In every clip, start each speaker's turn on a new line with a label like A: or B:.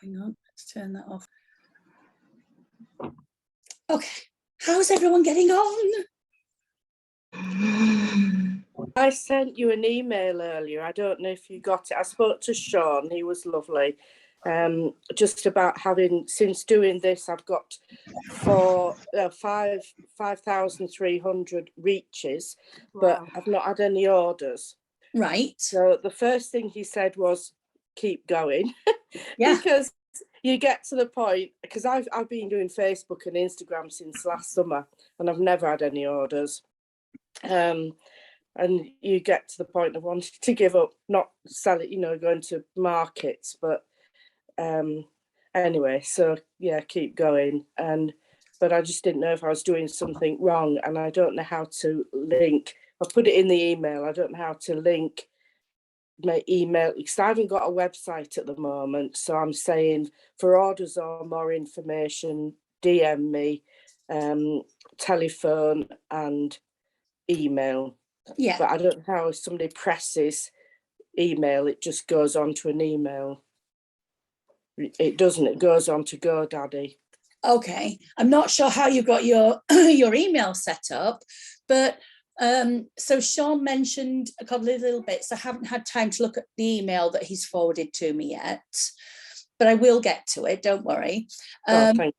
A: Hang on, let's turn that off. Okay, how's everyone getting on?
B: I sent you an email earlier. I don't know if you got it. I spoke to Sean. He was lovely. Just about having, since doing this, I've got 5,300 reaches, but I've not had any orders.
A: Right.
B: So the first thing he said was, keep going.
A: Yeah.
B: Because you get to the point, because I've been doing Facebook and Instagram since last summer, and I've never had any orders. And you get to the point of wanting to give up, not sell it, going to markets. But anyway, so yeah, keep going. But I just didn't know if I was doing something wrong, and I don't know how to link. I put it in the email. I don't know how to link my email, because I haven't got a website at the moment. So I'm saying, for orders or more information, DM me, telephone and email.
A: Yeah.
B: But I don't know how, if somebody presses email, it just goes on to an email. It doesn't, it goes on to GoDaddy.
A: Okay, I'm not sure how you got your your email set up, but so Sean mentioned a couple of little bits. I haven't had time to look at the email that he's forwarded to me yet, but I will get to it, don't worry.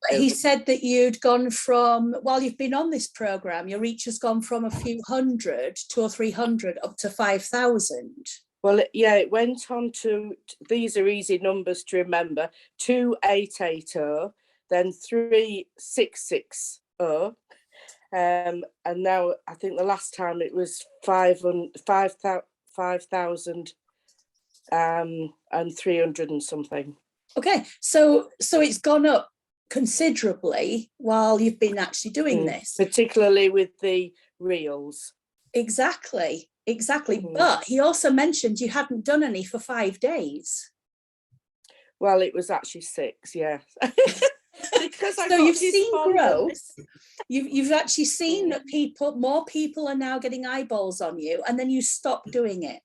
A: He said that you'd gone from, while you've been on this program, your reach has gone from a few hundred, 200 or 300, up to 5,000.
B: Well, yeah, it went on to, these are easy numbers to remember, 2880, then 3660, and now I think the last time it was 5,300 and something.
A: Okay, so it's gone up considerably while you've been actually doing this,
B: particularly with the reels.
A: Exactly. But he also mentioned you hadn't done any for 5 days.
B: Well, it was actually 6, yeah. Because
A: so you've seen growth. You've actually seen that more people are now getting eyeballs on you, and then you stopped doing it.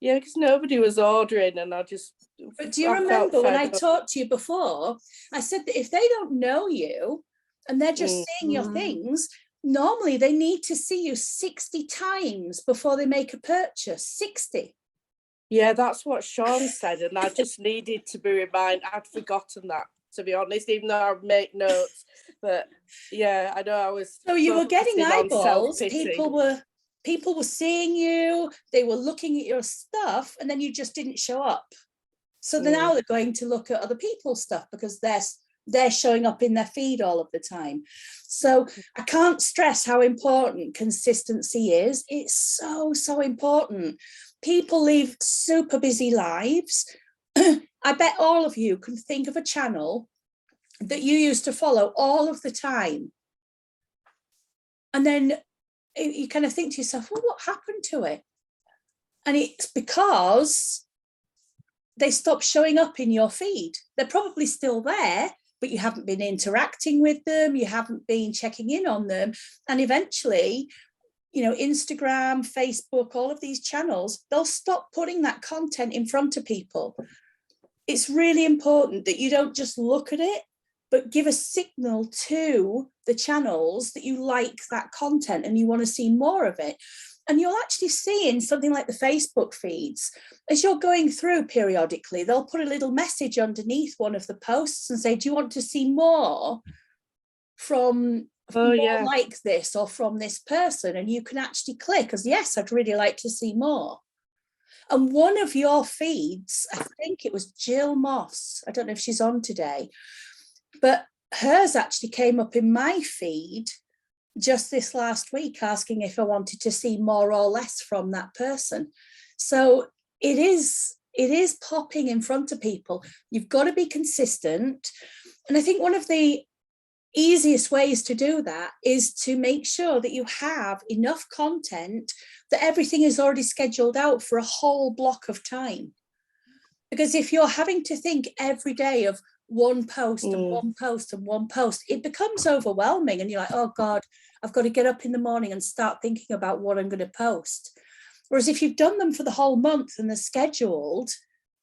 B: Yeah, because nobody was ordering, and I just.
A: But do you remember when I talked to you before? I said that if they don't know you and they're just seeing your things, normally they need to see you 60 times before they make a purchase. 60.
B: Yeah, that's what Sean said, and I just needed to be reminded. I'd forgotten that, to be honest, even though I make notes. But yeah, I know I was.
A: So you were getting eyeballs. People were seeing you. They were looking at your stuff, and then you just didn't show up. So now they're going to look at other people's stuff because they're showing up in their feed all of the time. So I can't stress how important consistency is. It's so important. People live super busy lives. I bet all of you can think of a channel that you used to follow all of the time. And then you kind of think to yourself, well, what happened to it? And it's because they stopped showing up in your feed. They're probably still there, but you haven't been interacting with them. You haven't been checking in on them. And eventually, Instagram, Facebook, all of these channels, they'll stop putting that content in front of people. It's really important that you don't just look at it, but give a signal to the channels that you like that content and you want to see more of it. And you'll actually see in something like the Facebook feeds, as you're going through periodically, they'll put a little message underneath one of the posts and say, do you want to see more from like this or from this person? And you can actually click as, yes, I'd really like to see more. And one of your feeds, I think it was Jill Moss, I don't know if she's on today, but hers actually came up in my feed just this last week asking if I wanted to see more or less from that person. So it is popping in front of people. You've got to be consistent. And I think one of the easiest ways to do that is to make sure that you have enough content that everything is already scheduled out for a whole block of time. Because if you're having to think every day of one post and one post and one post, it becomes overwhelming and you're like, oh God, I've got to get up in the morning and start thinking about what I'm going to post. Whereas if you've done them for the whole month and they're scheduled,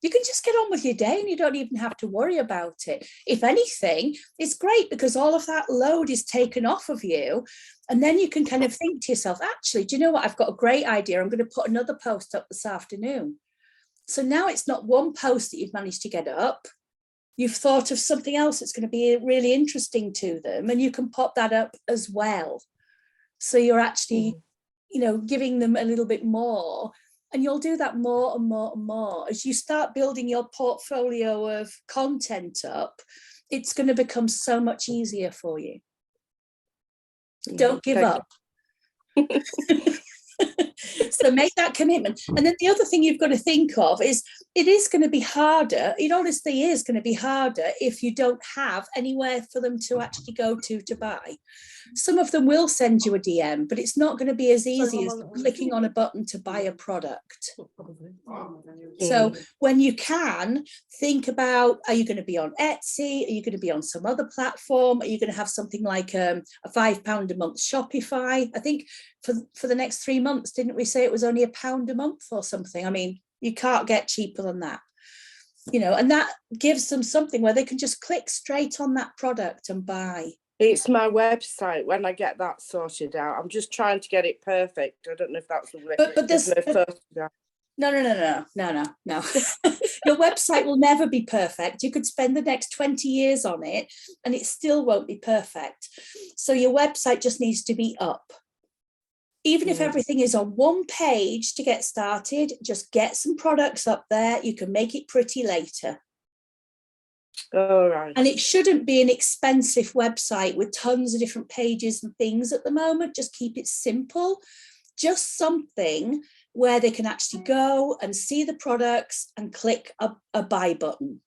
A: You can just get on with your day and you don't even have to worry about it. If anything, it's great because all of that load is taken off of you. And then you can kind of think to yourself, actually, do you know what? I've got a great idea. I'm going to put another post up this afternoon. So now it's not one post that you've managed to get up. You've thought of something else that's going to be really interesting to them, and you can pop that up as well. So you're actually, giving them a little bit more. And you'll do that more and more and more. As you start building your portfolio of content up, it's going to become so much easier for you. Don't give up. So make that commitment. And then the other thing you've got to think of is it is going to be harder. It honestly is going to be harder if you don't have anywhere for them to actually go to buy. Some of them will send you a DM, but it's not going to be as easy as clicking on a button to buy a product. So when you can, think about, are you going to be on Etsy? Are you going to be on some other platform? Are you going to have something like a £5 a month Shopify? I think for the next 3 months, didn't we say it was only £1 a month or something? I mean, you can't get cheaper than that. And that gives them something where they can just click straight on that product and buy.
B: It's my website. When I get that sorted out, I'm just trying to get it perfect. I don't know if that's the way.
A: But there's no. Your website will never be perfect. You could spend the next 20 years on it and it still won't be perfect. So your website just needs to be up. Even if everything is on one page to get started, just get some products up there. You can make it pretty later.
B: All right.
A: And it shouldn't be an expensive website with tons of different pages and things at the moment. Just keep it simple. Just something where they can actually go and see the products and click a buy button.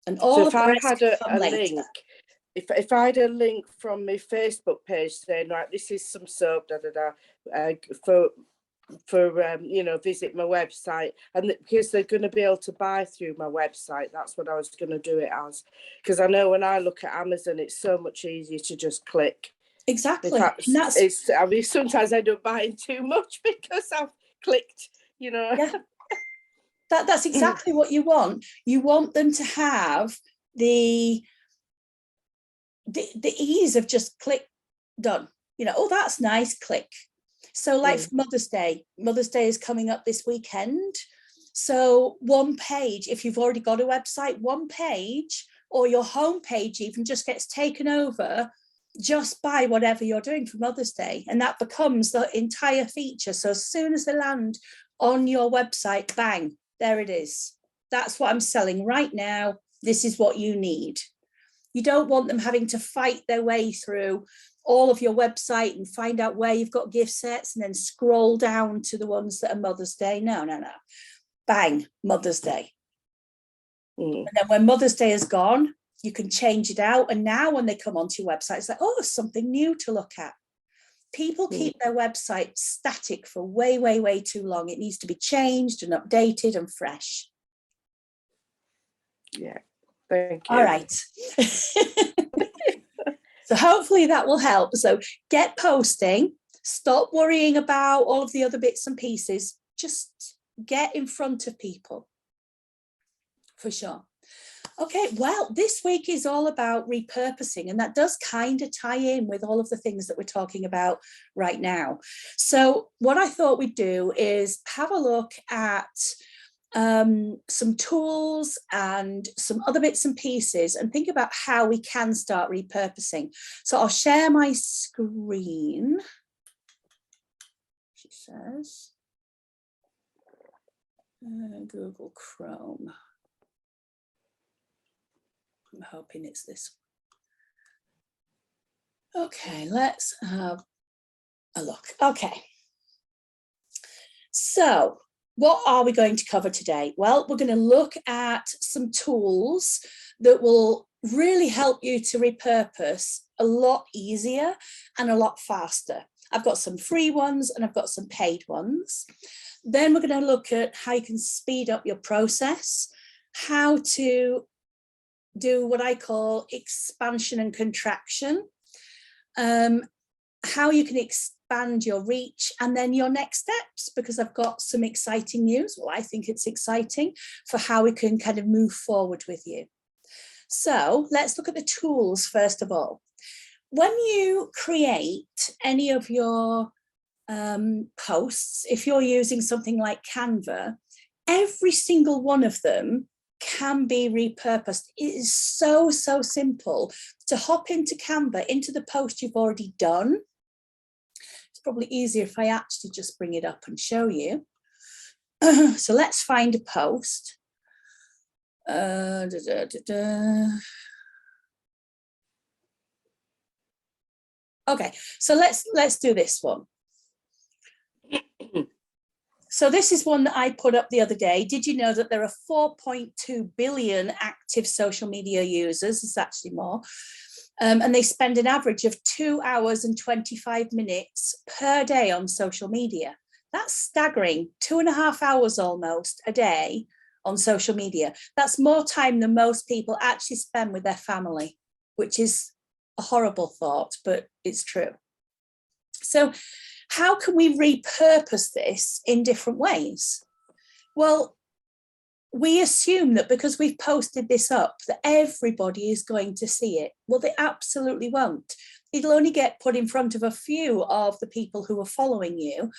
A: And all
B: so
A: of the rest
B: I had a
A: later.
B: link, if I had a link from my Facebook page saying, right, this is some soap, for visit my website, and because they're going to be able to buy through my website, that's what I was going to do it as, because I know when I look at Amazon, it's so much easier to just click.
A: Exactly.
B: In fact, sometimes I end up buying too much because I've clicked,
A: Yeah. That's exactly what you want. You want them to have the ease of just click, done. Oh, that's nice, click. So like for Mother's Day is coming up this weekend. So one page, if you've already got a website, one page or your home page even just gets taken over just by whatever you're doing for Mother's Day. And that becomes the entire feature. So as soon as they land on your website, bang, there it is. That's what I'm selling right now. This is what you need. You don't want them having to fight their way through all of your website and find out where you've got gift sets and then scroll down to the ones that are Mother's Day. No. Bang, Mother's Day. And then when Mother's Day is gone, you can change it out. And now when they come onto your website, it's like, oh, something new to look at. People keep their website static for way, way, way too long. It needs to be changed and updated and fresh.
B: Yeah, thank you.
A: All right. So hopefully that will help. So get posting, stop worrying about all of the other bits and pieces. Just get in front of people, for sure. Okay, well, this week is all about repurposing, and that does kind of tie in with all of the things that we're talking about right now. So what I thought we'd do is have a look at some tools and some other bits and pieces and think about how we can start repurposing. So I'll share my screen, she says. Google Chrome. I'm hoping it's this one. Okay, let's have a look. Okay. So what are we going to cover today? Well, we're going to look at some tools that will really help you to repurpose a lot easier and a lot faster. I've got some free ones and I've got some paid ones. Then we're going to look at how you can speed up your process, how to do what I call expansion and contraction, how you can expand your reach and then your next steps, because I've got some exciting news. Well, I think it's exciting for how we can kind of move forward with you. So let's look at the tools first of all. When you create any of your posts, if you're using something like Canva, every single one of them can be repurposed. It is so simple to hop into Canva, into the post you've already done. It's probably easier if I actually just bring it up and show you. So let's find a post. Okay, so let's do this one. So this is one that I put up the other day. Did you know that there are 4.2 billion active social media users? It's actually more. And they spend an average of 2 hours and 25 minutes per day on social media. That's staggering. 2.5 hours almost a day on social media. That's more time than most people actually spend with their family, which is a horrible thought, but it's true. So how can we repurpose this in different ways? Well, we assume that because we've posted this up, that everybody is going to see it. Well, they absolutely won't. It'll only get put in front of a few of the people who are following you.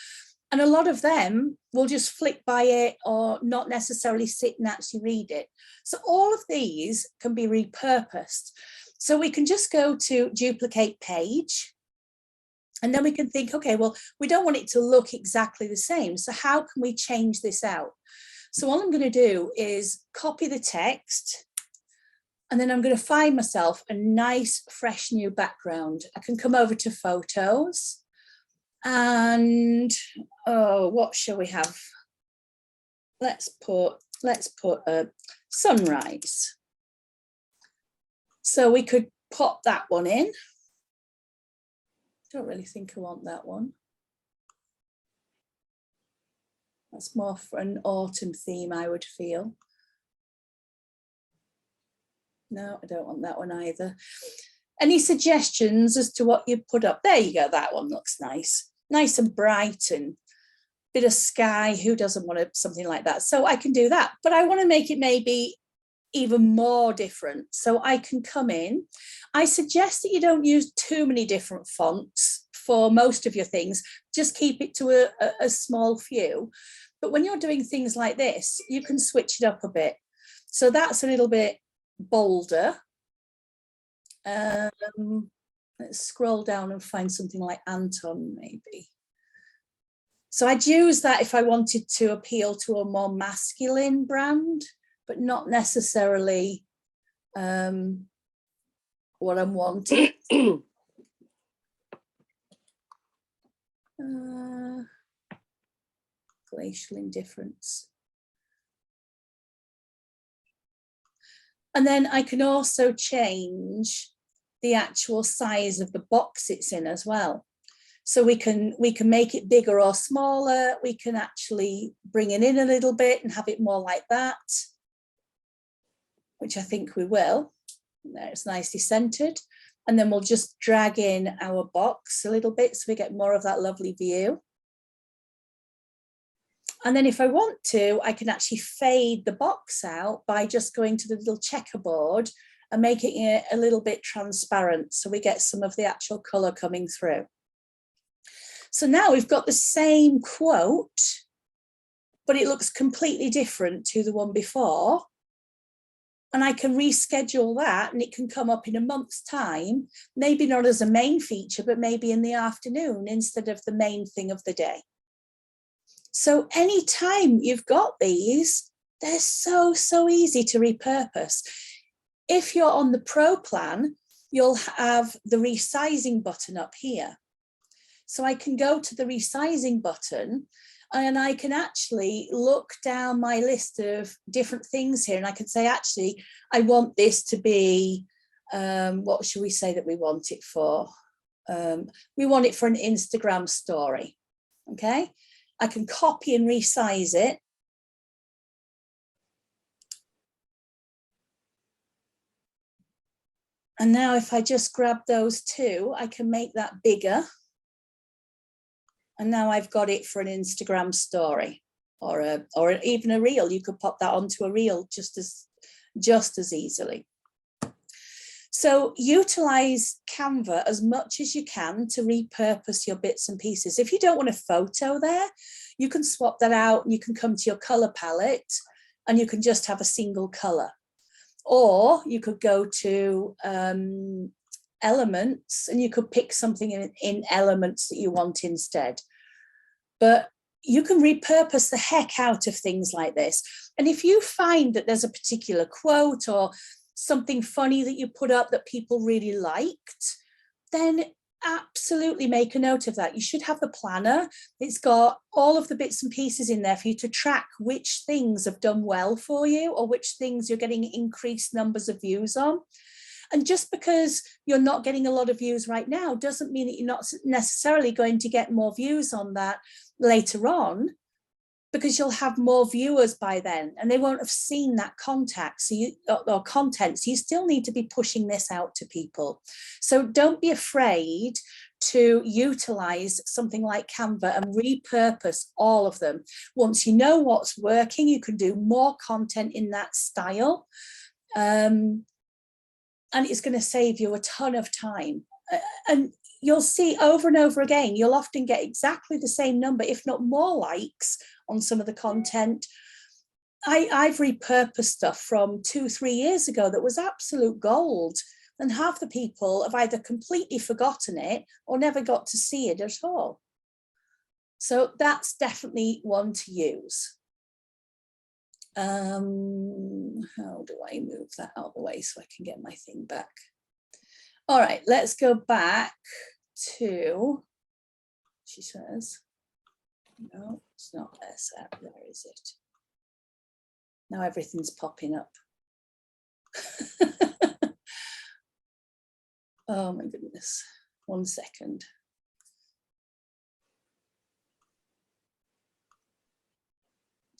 A: And a lot of them will just flick by it or not necessarily sit and actually read it. So all of these can be repurposed. So we can just go to duplicate page. And then we can think, okay, well, we don't want it to look exactly the same. So how can we change this out? So all I'm going to do is copy the text, and then I'm going to find myself a nice, fresh new background. I can come over to photos and, oh, what shall we have? Let's put a sunrise. So we could pop that one in. Don't really think I want that one. That's more for an autumn theme, I would feel. No, I don't want that one either. Any suggestions as to what you put up? There you go, that one looks nice. Nice and bright and bit of sky. Who doesn't want something like that? So I can do that, but I want to make it maybe even more different. So I can come in. I suggest that you don't use too many different fonts for most of your things. Just keep it to a small few. But when you're doing things like this, you can switch it up a bit. So that's a little bit bolder. Let's scroll down and find something like Anton, maybe. So I'd use that if I wanted to appeal to a more masculine brand, but not necessarily what I'm wanting. Glacial indifference. And then I can also change the actual size of the box it's in as well. So we can make it bigger or smaller. We can actually bring it in a little bit and have it more like that, which I think we will. There, it's nicely centered. And then we'll just drag in our box a little bit so we get more of that lovely view. And then if I want to, I can actually fade the box out by just going to the little checkerboard and making it a little bit transparent so we get some of the actual color coming through. So now we've got the same quote, but it looks completely different to the one before. And I can reschedule that and it can come up in a month's time, maybe not as a main feature, but maybe in the afternoon instead of the main thing of the day. So anytime you've got these, they're so easy to repurpose. If you're on the Pro plan, you'll have the resizing button up here. So I can go to the resizing button and I can actually look down my list of different things here and I can say, actually, I want this to be, what should we say that we want it for? We want it for an Instagram story, okay? I can copy and resize it. And now if I just grab those two, I can make that bigger. And now I've got it for an Instagram story or even a reel. You could pop that onto a reel just as easily. So utilize Canva as much as you can to repurpose your bits and pieces. If you don't want a photo there, you can swap that out and you can come to your color palette and you can just have a single color. Or you could go to elements and you could pick something in elements that you want instead. But you can repurpose the heck out of things like this. And if you find that there's a particular quote or something funny that you put up that people really liked, then absolutely make a note of that. You should have the planner. It's got all of the bits and pieces in there for you to track which things have done well for you or which things you're getting increased numbers of views on. And just because you're not getting a lot of views right now doesn't mean that you're not necessarily going to get more views on that later on, because you'll have more viewers by then and they won't have seen that content. So you still need to be pushing this out to people. So don't be afraid to utilize something like Canva and repurpose all of them. Once you know what's working, you can do more content in that style. And it's going to save you a ton of time. And you'll see over and over again, you'll often get exactly the same number, if not more likes on some of the content. I've repurposed stuff from 2-3 years ago that was absolute gold. And half the people have either completely forgotten it or never got to see it at all. So that's definitely one to use. How do I move that out of the way so I can get my thing back? All right, let's go back to, she says, no, it's not there. Where is it? Now everything's popping up. Oh my goodness, 1 second.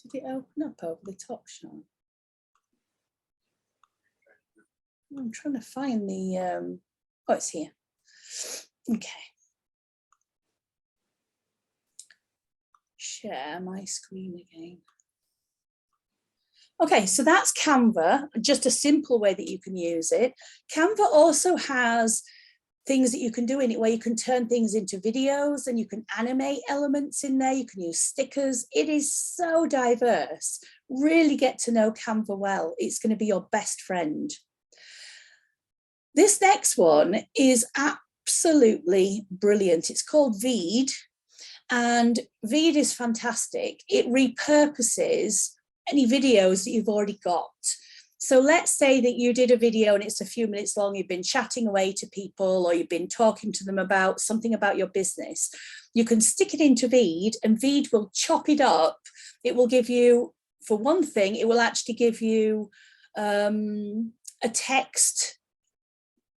A: Did it open up over the top, Sean? I'm trying to find the, oh, it's here. Okay. Share my screen again. Okay, so that's Canva, just a simple way that you can use it. Canva also has things that you can do in it where you can turn things into videos and you can animate elements in there. You can use stickers. It is so diverse. Really get to know Canva well. It's going to be your best friend. This next one is absolutely brilliant. It's called Veed, and Veed is fantastic. It repurposes any videos that you've already got. So let's say that you did a video and it's a few minutes long, you've been chatting away to people or you've been talking to them about something about your business. You can stick it into Veed and Veed will chop it up. It will give you, for one thing, it will actually give you a text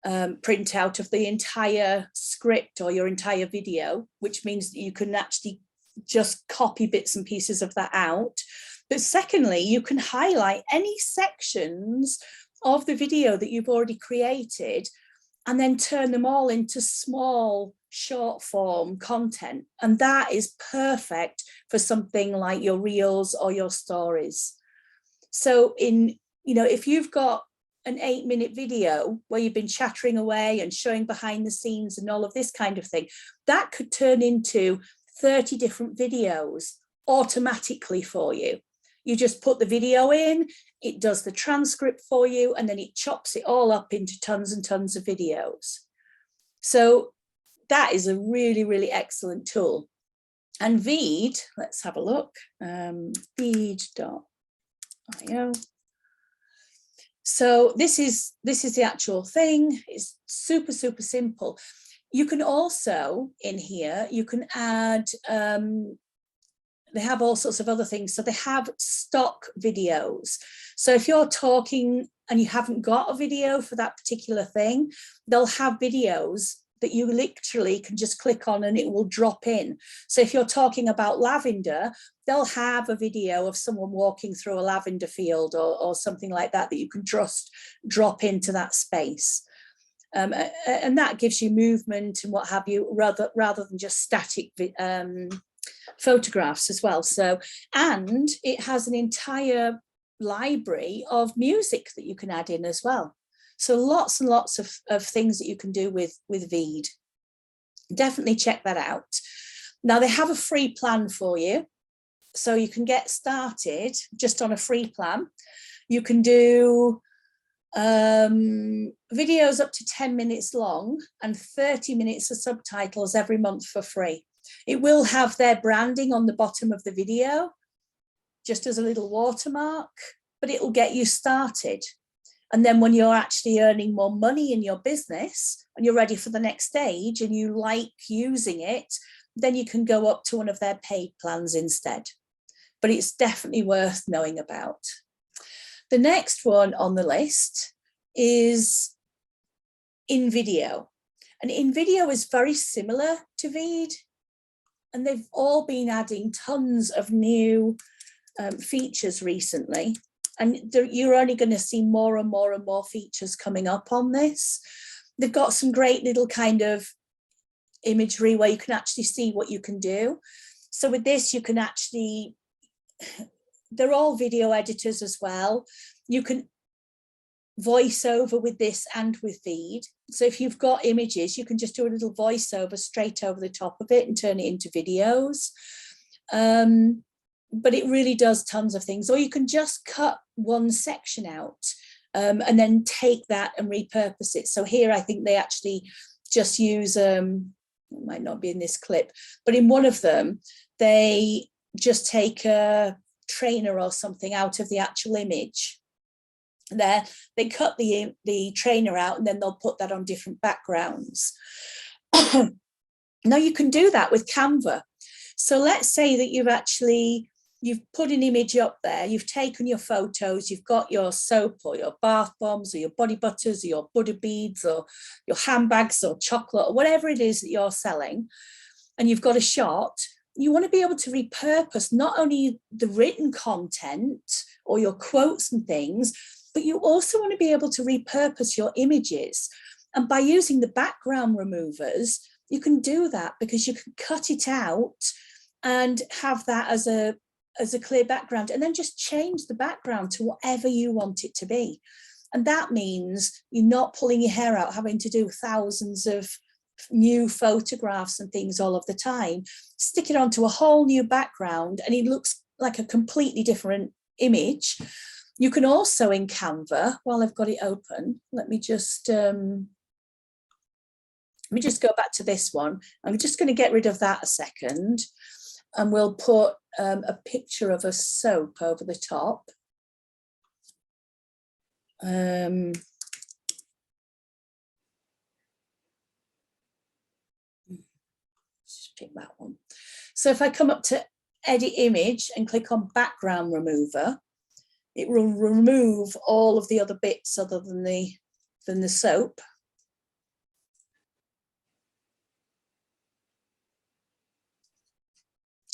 A: printout of the entire script or your entire video, which means that you can actually just copy bits and pieces of that out. But secondly, you can highlight any sections of the video that you've already created and then turn them all into small short form content. And that is perfect for something like your reels or your stories. So if you've got an 8-minute video where you've been chattering away and showing behind the scenes and all of this kind of thing, that could turn into 30 different videos automatically for you. You just put the video in, it does the transcript for you, and then it chops it all up into tons and tons of videos. So that is a really, really excellent tool. And Veed, let's have a look, veed.io. So this is the actual thing. It's super, super simple. You can also, in here, you can add, they have all sorts of other things. So they have stock videos. So if you're talking and you haven't got a video for that particular thing, they'll have videos that you literally can just click on and it will drop in. So if you're talking about lavender, they'll have a video of someone walking through a lavender field or something like that that you can just drop into that space. And that gives you movement and what have you, rather than just static photographs as well. So, and it has an entire library of music that you can add in as well. So lots and lots of things that you can do with Veed. Definitely check that out. Now they have a free plan for you, so you can get started just on a free plan. You can do videos up to 10 minutes long and 30 minutes of subtitles every month for free. It will have their branding on the bottom of the video, just as a little watermark, but it will get you started. And then when you're actually earning more money in your business and you're ready for the next stage and you like using it, then you can go up to one of their paid plans instead. But it's definitely worth knowing about. The next one on the list is InVideo. And InVideo is very similar to Veed, and they've all been adding tons of new features recently. And you're only going to see more and more and more features coming up on this. They've got some great little kind of imagery where you can actually see what you can do. So with this, you can actually, they're all video editors as well. You can voice over with this and with Veed. So if you've got images, you can just do a little voiceover straight over the top of it and turn it into videos. But it really does tons of things. Or you can just cut one section out and then take that and repurpose it. So here I think they actually just use, it might not be in this clip, but in one of them, they just take a trainer or something out of the actual image. There, they cut the trainer out and then they'll put that on different backgrounds. Now you can do that with Canva. So let's say that you've put an image up there, you've taken your photos, you've got your soap or your bath bombs or your body butters or your butter beads or your handbags or chocolate or whatever it is that you're selling, and you've got a shot. You want to be able to repurpose not only the written content or your quotes and things, but you also want to be able to repurpose your images. And by using the background removers, you can do that because you can cut it out and have that as a clear background, and then just change the background to whatever you want it to be. And that means you're not pulling your hair out, having to do thousands of new photographs and things all of the time. Stick it onto a whole new background and it looks like a completely different image. You can also in Canva, while I've got it open, let me just go back to this one. I'm just going to get rid of that a second, and we'll put a picture of a soap over the top. Just pick that one. So if I come up to edit image and click on background remover, it will remove all of the other bits other than the soap.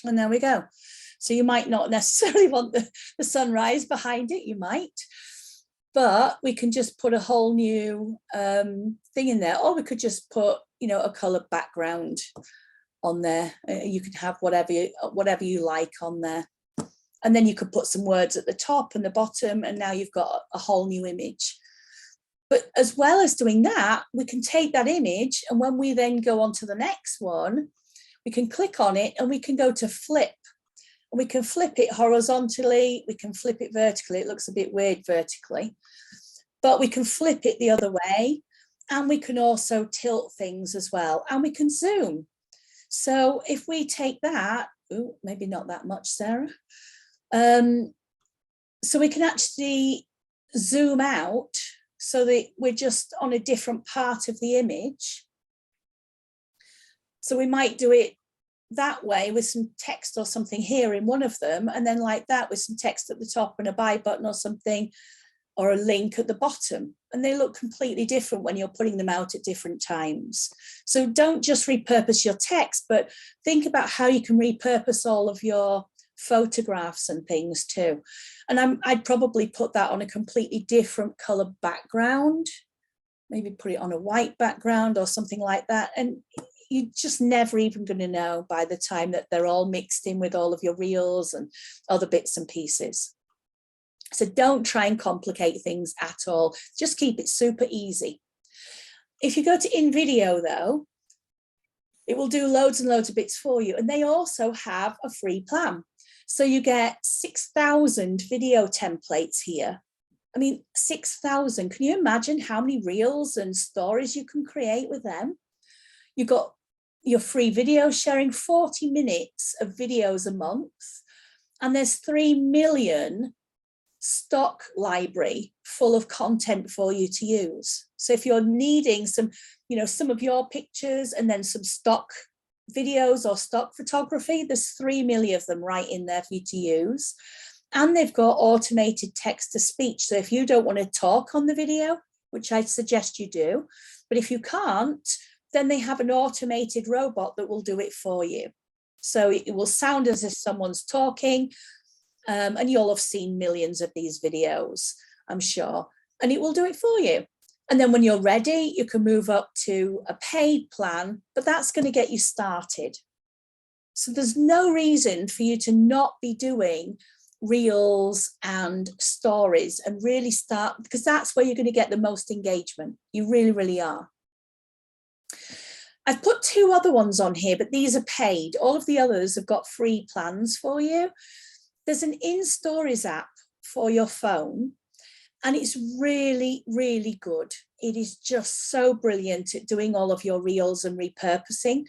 A: And there we go. So you might not necessarily want the sunrise behind it, you might, but we can just put a whole new thing in there, or we could just put, a colored background on there. You can have whatever you like on there. And then you could put some words at the top and the bottom, and now you've got a whole new image. But as well as doing that, we can take that image, and when we then go on to the next one, we can click on it and we can go to flip. And we can flip it horizontally, we can flip it vertically. It looks a bit weird vertically, but we can flip it the other way, and we can also tilt things as well, and we can zoom. So if we take that, maybe not that much, Sarah. So we can actually zoom out so that we're just on a different part of the image. So we might do it that way with some text or something here in one of them, and then like that with some text at the top and a buy button or something, or a link at the bottom. And they look completely different when you're putting them out at different times. So don't just repurpose your text, but think about how you can repurpose all of your photographs and things too. And I'd probably put that on a completely different color background maybe put it on a white background or something like that. And you're just never even going to know by the time that they're all mixed in with all of your reels and other bits and pieces. So don't try and complicate things at all. Just keep it super easy. If you go to InVideo though, it will do loads and loads of bits for you. And they also have a free plan. So you get 6,000 video templates here. I mean, 6,000. Can you imagine how many reels and stories you can create with them? You've got your free video sharing, 40 minutes of videos a month. And there's 3 million stock library full of content for you to use. So if you're needing some, some of your pictures and then some stock videos or stock photography, there's 3 million of them right in there for you to use. And they've got automated text to speech. So if you don't want to talk on the video, which I suggest you do, but if you can't, then they have an automated robot that will do it for you. So it will sound as if someone's talking, and you'll have seen millions of these videos, I'm sure, and it will do it for you. And then when you're ready, you can move up to a paid plan, but that's going to get you started. So there's no reason for you to not be doing reels and stories and really start, because that's where you're going to get the most engagement. You really, really are. I've put 2 other ones on here, but these are paid. All of the others have got free plans for you. There's an InStories app for your phone, and it's really, really good. It is just so brilliant at doing all of your reels and repurposing,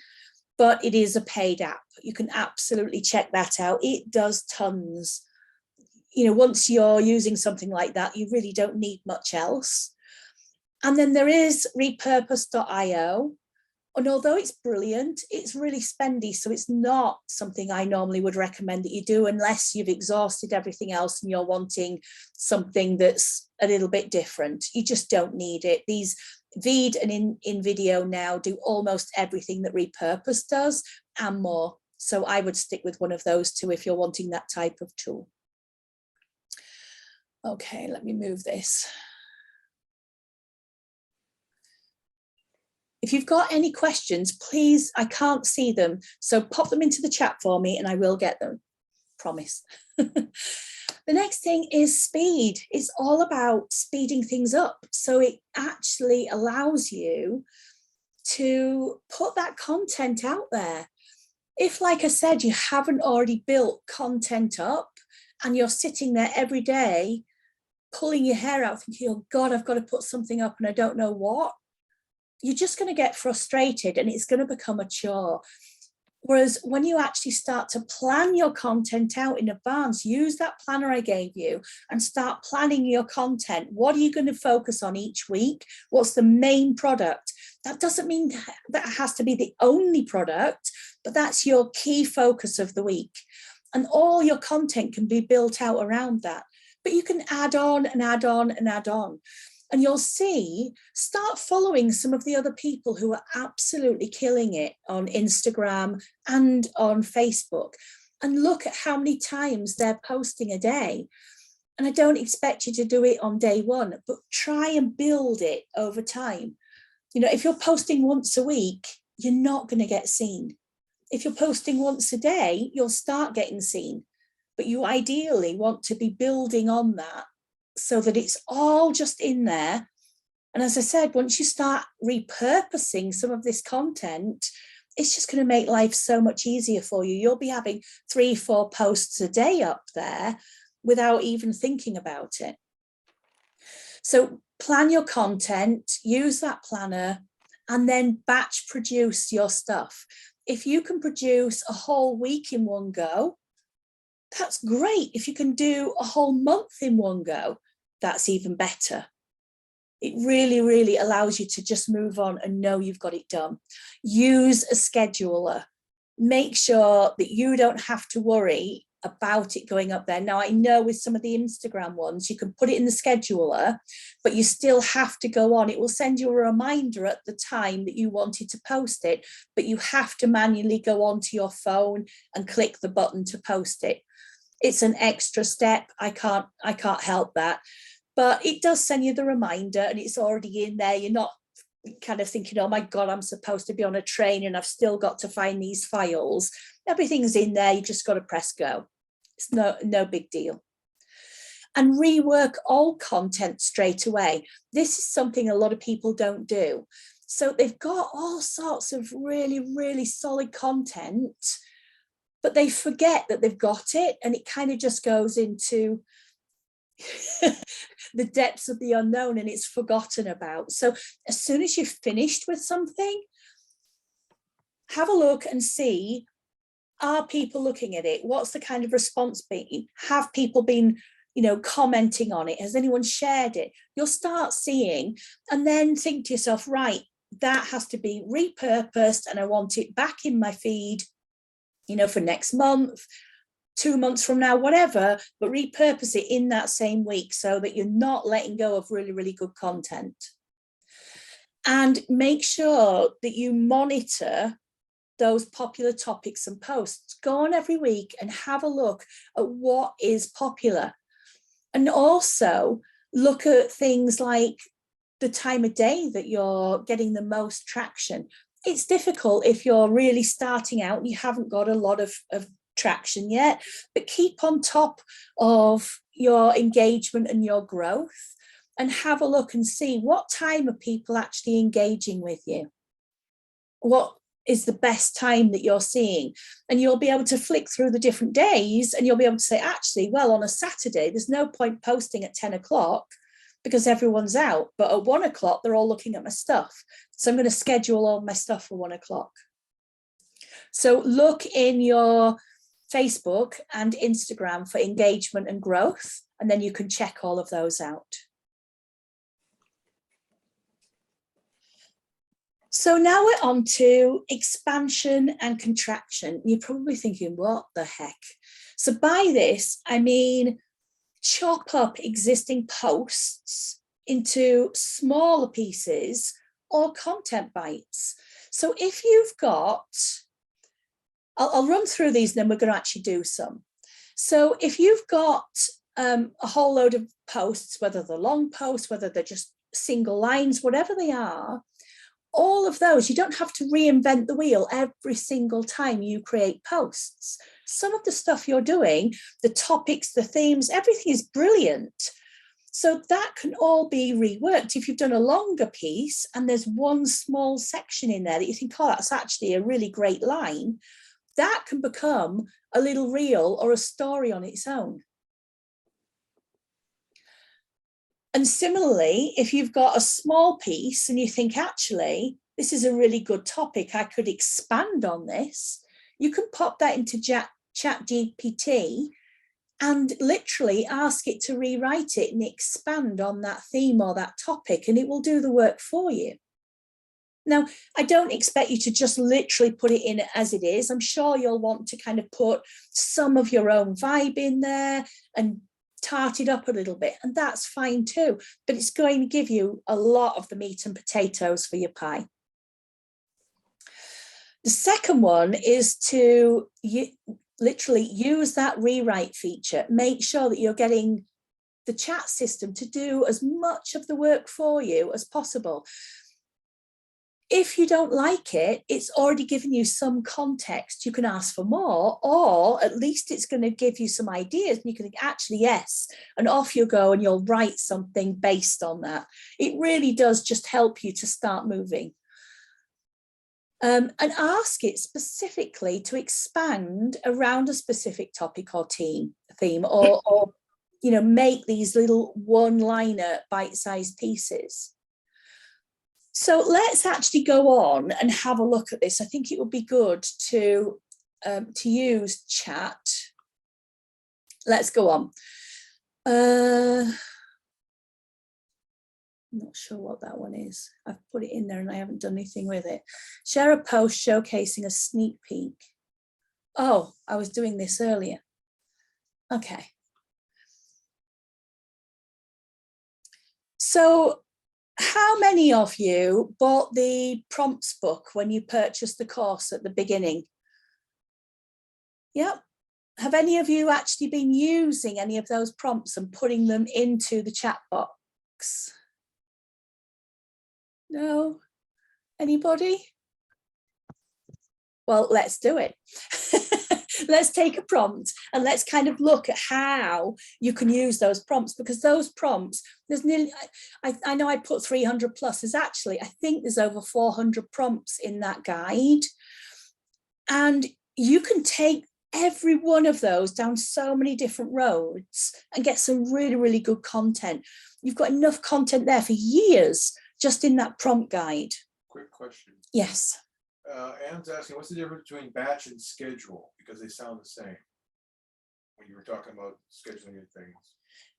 A: but it is a paid app. You can absolutely check that out. It does tons. Once you're using something like that, you really don't need much else. And then there is repurpose.io. And although it's brilliant, it's really spendy. So it's not something I normally would recommend that you do unless you've exhausted everything else and you're wanting something that's a little bit different. You just don't need it. These Veed and InVideo now do almost everything that Repurpose does and more. So I would stick with one of those 2 if you're wanting that type of tool. Okay, let me move this. If you've got any questions, please, I can't see them, so pop them into the chat for me and I will get them, promise. The next thing is speed. It's all about speeding things up. So it actually allows you to put that content out there. If, like I said, you haven't already built content up and you're sitting there every day pulling your hair out thinking, oh God, I've got to put something up and I don't know what, you're just going to get frustrated and it's going to become a chore. Whereas when you actually start to plan your content out in advance, use that planner I gave you and start planning your content. What are you going to focus on each week? What's the main product? That doesn't mean that it has to be the only product, but that's your key focus of the week. And all your content can be built out around that. But you can add on and add on and add on. And you'll see, start following some of the other people who are absolutely killing it on Instagram and on Facebook, and look at how many times they're posting a day. And I don't expect you to do it on day one, but try and build it over time. If you're posting once a week, you're not going to get seen. If you're posting once a day, you'll start getting seen. But you ideally want to be building on that so that it's all just in there. And as I said, once you start repurposing some of this content, it's just going to make life so much easier for you. You'll be having 3-4 posts a day up there without even thinking about it. So plan your content, use that planner, and then batch produce your stuff. If you can produce a whole week in one go, that's great. If you can do a whole month in one go, that's even better. It really, really allows you to just move on and know you've got it done. Use a scheduler. Make sure that you don't have to worry about it going up there. Now, I know with some of the Instagram ones, you can put it in the scheduler, but you still have to go on. It will send you a reminder at the time that you wanted to post it, but you have to manually go onto your phone and click the button to post it. It's an extra step. I can't help that. but it does send you the reminder and it's already in there. You're not kind of thinking, oh my God, I'm supposed to be on a train and I've still got to find these files. Everything's in there. You've just got to press go. It's no big deal. And rework all content straight away. This is something a lot of people don't do. So they've got all sorts of really, really solid content, but they forget that they've got it, and it kind of just goes into the depths of the unknown and it's forgotten about. So as soon as you've finished with something, have a look and see, are people looking at it? What's the kind of response been? Have people been, commenting on it? Has anyone shared it? You'll start seeing, and then think to yourself, right, that has to be repurposed and I want it back in my feed, for next month, 2 months from now, whatever, but repurpose it in that same week so that you're not letting go of really, really good content. And make sure that you monitor those popular topics and posts. Go on every week and have a look at what is popular. And also look at things like the time of day that you're getting the most traction. It's difficult if you're really starting out and you haven't got a lot of traction yet, but keep on top of your engagement and your growth and have a look and see what time are people actually engaging with you. What is the best time that you're seeing? And you'll be able to flick through the different days and you'll be able to say, actually, well, on a Saturday, there's no point posting at 10 o'clock because everyone's out. But at 1 o'clock, they're all looking at my stuff. So I'm going to schedule all my stuff for 1 o'clock. So look in your Facebook and Instagram for engagement and growth, and then you can check all of those out. So now we're on to expansion and contraction. You're probably thinking, what the heck? So by this, I mean, chop up existing posts into smaller pieces or content bites. So if you've got, I'll run through these and then we're going to actually do some. So if you've got a whole load of posts, whether they're long posts, whether they're just single lines, whatever they are, all of those, you don't have to reinvent the wheel every single time you create posts. Some of the stuff you're doing, the topics, the themes, everything is brilliant. So that can all be reworked. If you've done a longer piece and there's one small section in there that you think, oh, that's actually a really great line, that can become a little reel or a story on its own. And similarly, if you've got a small piece and you think, actually, this is a really good topic, I could expand on this, you can pop that into ChatGPT and literally ask it to rewrite it and expand on that theme or that topic, and it will do the work for you. Now, I don't expect you to just literally put it in as it is. I'm sure you'll want to kind of put some of your own vibe in there and tart it up a little bit, and that's fine too, but it's going to give you a lot of the meat and potatoes for your pie. The second one is to literally use that rewrite feature. Make sure that you're getting the chat system to do as much of the work for you as possible. If you don't like it, it's already given you some context. You can ask for more, or at least it's going to give you some ideas and you can think, actually, yes, and off you go and you'll write something based on that. It really does just help you to start moving. And ask it specifically to expand around a specific topic or theme, or make these little one-liner bite-sized pieces. So let's actually go on and have a look at this. I think it would be good to use chat. Let's go on. I'm not sure what that one is. I've put it in there and I haven't done anything with it. Share a post showcasing a sneak peek. Oh, I was doing this earlier. Okay. So how many of you bought the prompts book when you purchased the course at the beginning? Yep. have any of you actually been using any of those prompts and putting them into the chat box? No? Anybody? Well, let's do it. Let's take a prompt and let's kind of look at how you can use those prompts, because those prompts, there's nearly, I know I put 300 plus, there's actually, I think there's over 400 prompts in that guide. And you can take every one of those down so many different roads and get some really, really good content. You've got enough content there for years just in that prompt guide.
C: Quick question.
A: Yes.
C: Anne's asking, what's the difference between batch and schedule? Because they sound the same when you were talking about scheduling your things.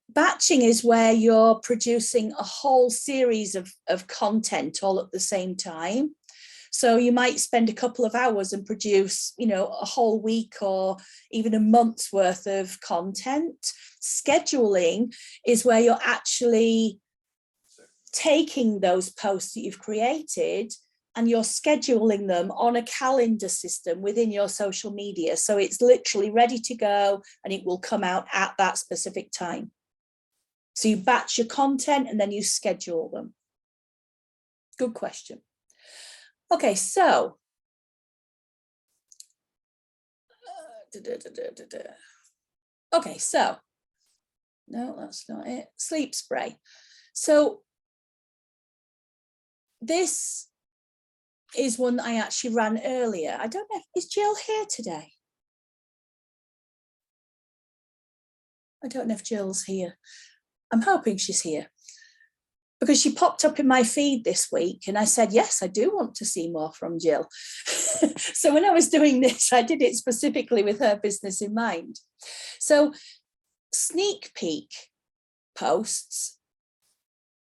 A: Batching is where you're producing a whole series of content all at the same time. So you might spend a couple of hours and produce, you know, a whole week or even a month's worth of content. Scheduling is where you're actually taking those posts that you've created and you're scheduling them on a calendar system within your social media. So it's literally ready to go and it will come out at that specific time. So you batch your content and then you schedule them. Good question. Okay, so okay, so no, that's not it. Sleep spray. So this is one that I actually ran earlier. I don't know if, is Jill here today? I don't know if Jill's here. I'm hoping she's here, because she popped up in my feed this week and I said, yes, I do want to see more from Jill. So when I was doing this, I did it specifically with her business in mind. So sneak peek posts,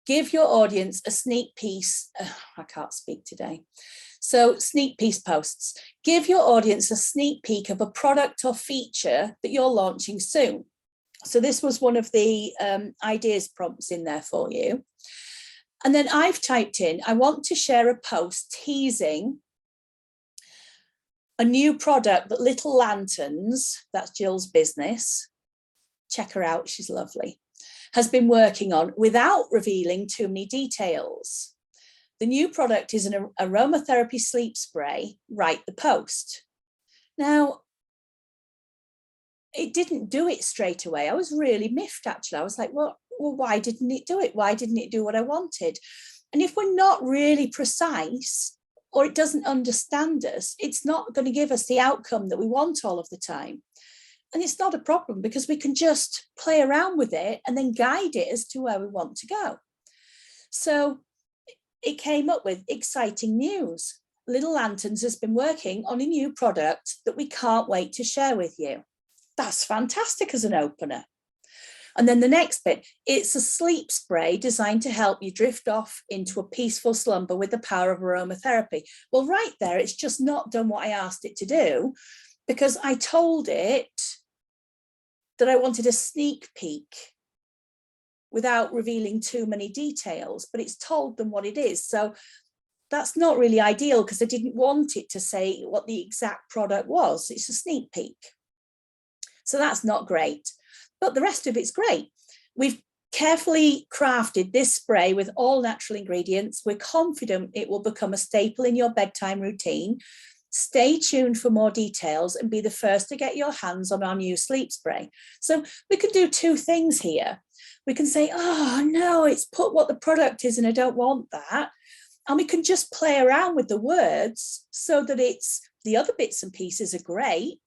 A: give your audience a sneak piece. I can't speak today. So sneak peek posts, give your audience a sneak peek of a product or feature that you're launching soon. So this was one of the ideas prompts in there for you. And then I've typed in, I want to share a post teasing a new product that Little Lanterns, that's Jill's business, check her out, she's lovely, has been working on without revealing too many details. The new product is an aromatherapy sleep spray, write the post. Now, it didn't do it straight away. I was really miffed, actually. I was like, well, why didn't it do it? Why didn't it do what I wanted? And if we're not really precise or it doesn't understand us, it's not going to give us the outcome that we want all of the time. And it's not a problem because we can just play around with it and then guide it as to where we want to go. So it came up with exciting news. Little Lanterns has been working on a new product that we can't wait to share with you. That's fantastic as an opener. And then the next bit, it's a sleep spray designed to help you drift off into a peaceful slumber with the power of aromatherapy. Well, right there, it's just not done what I asked it to do, because I told it that I wanted a sneak peek without revealing too many details, but it's told them what it is. So that's not really ideal because I didn't want it to say what the exact product was. It's a sneak peek. So that's not great, but the rest of it's great. We've carefully crafted this spray with all natural ingredients. We're confident it will become a staple in your bedtime routine. Stay tuned for more details and be the first to get your hands on our new sleep spray. So we can do two things here. We can say, oh no, it's put what the product is and I don't want that. And we can just play around with the words so that it's, the other bits and pieces are great.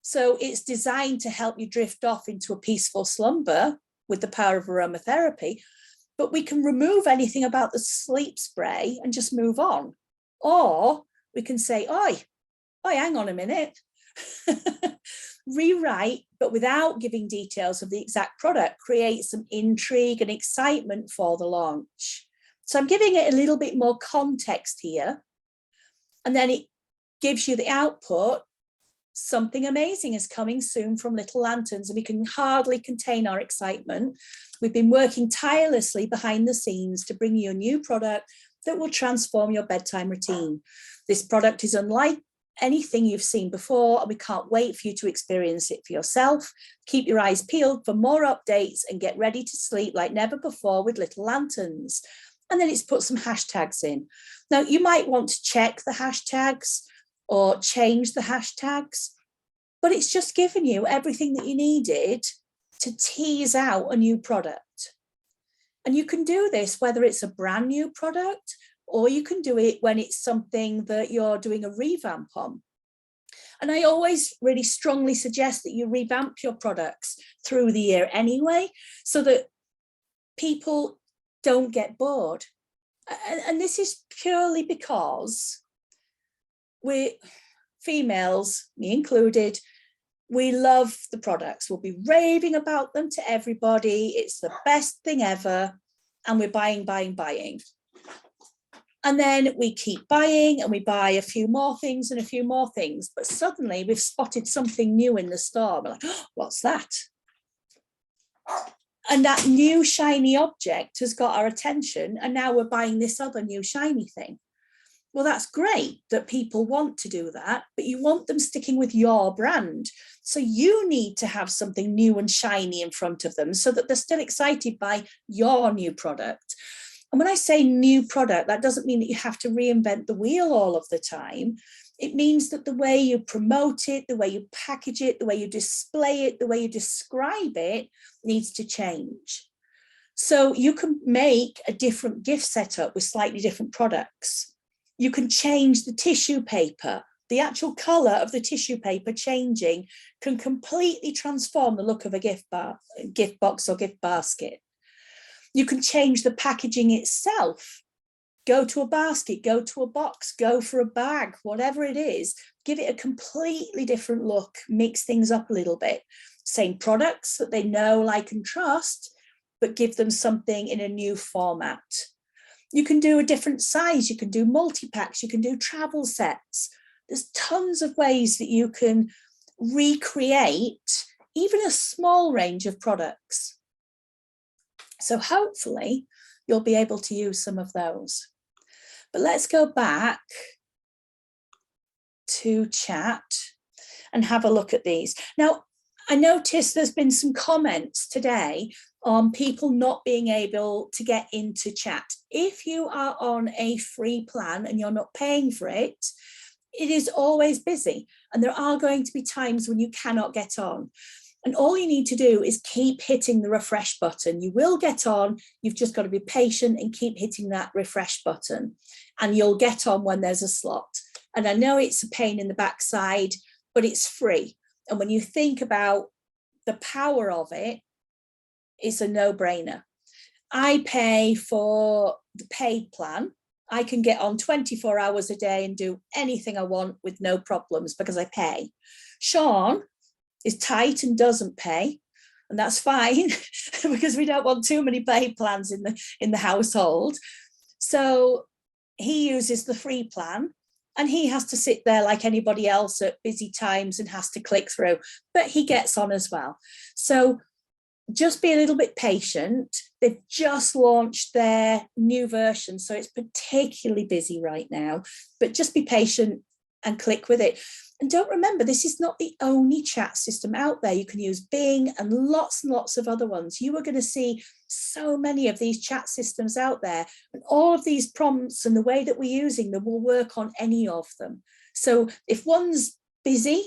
A: So it's designed to help you drift off into a peaceful slumber with the power of aromatherapy, but we can remove anything about the sleep spray and just move on. Or we can say, oi, hang on a minute. Rewrite, but without giving details of the exact product, create some intrigue and excitement for the launch. So I'm giving it a little bit more context here. And then it gives you the output. Something amazing is coming soon from Little Lanterns, and we can hardly contain our excitement. We've been working tirelessly behind the scenes to bring you a new product that will transform your bedtime routine. This product is unlike anything you've seen before, and we can't wait for you to experience it for yourself. Keep your eyes peeled for more updates and get ready to sleep like never before with little lanterns. And then it's put some hashtags in. Now, you might want to check the hashtags or change the hashtags, but it's just given you everything that you needed to tease out a new product. And you can do this whether it's a brand new product, or you can do it when it's something that you're doing a revamp on. And I always really strongly suggest that you revamp your products through the year anyway, so that people don't get bored. And this is purely because we females, me included, we love the products. We'll be raving about them to everybody. It's the best thing ever. And we're buying, buying, buying. And then we keep buying and we buy a few more things and a few more things. But suddenly we've spotted something new in the store. We're like, oh, what's that? And that new shiny object has got our attention. And now we're buying this other new shiny thing. Well, that's great that people want to do that, but you want them sticking with your brand. So you need to have something new and shiny in front of them so that they're still excited by your new product. And when I say new product, that doesn't mean that you have to reinvent the wheel all of the time. It means that the way you promote it, the way you package it, the way you display it, the way you describe it needs to change. So you can make a different gift setup with slightly different products. You can change the tissue paper. The actual color of the tissue paper changing can completely transform the look of a gift box or gift basket. You can change the packaging itself. Go to a basket, go to a box, go for a bag, whatever it is, give it a completely different look, mix things up a little bit. Same products that they know, like, and trust, but give them something in a new format. You can do a different size, you can do multi-packs, you can do travel sets. There's tons of ways that you can recreate even a small range of products. So hopefully you'll be able to use some of those. But let's go back to chat and have a look at these. Now, I noticed there's been some comments today on people not being able to get into chat. If you are on a free plan and you're not paying for it, it is always busy. And there are going to be times when you cannot get on. And all you need to do is keep hitting the refresh button. You will get on. You've just got to be patient and keep hitting that refresh button. And you'll get on when there's a slot. And I know it's a pain in the backside, but it's free. And when you think about the power of it, it's a no-brainer. I pay for the paid plan. I can get on 24 hours a day and do anything I want with no problems because I pay. Sean is tight and doesn't pay, and that's fine because we don't want too many paid plans in the household. So he uses the free plan, and he has to sit there like anybody else at busy times and has to click through, but he gets on as well. So just be a little bit patient. They've just launched their new version, so it's particularly busy right now, but just be patient and click with it. And don't remember, this is not the only chat system out there. You can use Bing and lots of other ones. You are going to see so many of these chat systems out there, and all of these prompts and the way that we're using them will work on any of them. So if one's busy,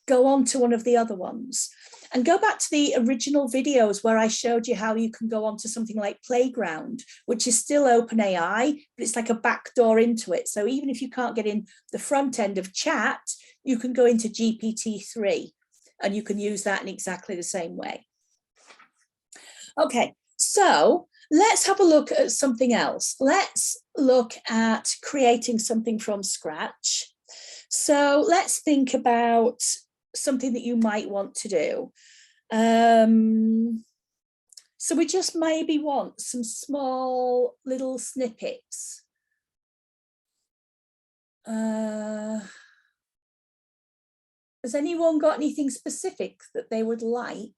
A: go on to one of the other ones. And go back to the original videos where I showed you how you can go on to something like Playground, which is still OpenAI, but it's like a backdoor into it. So even if you can't get in the front end of chat, you can go into GPT-3 and you can use that in exactly the same way. Okay, so let's have a look at something else. Let's look at creating something from scratch. So let's think about something that you might want to do. So we just maybe want some small little snippets. Has anyone got anything specific that they would like?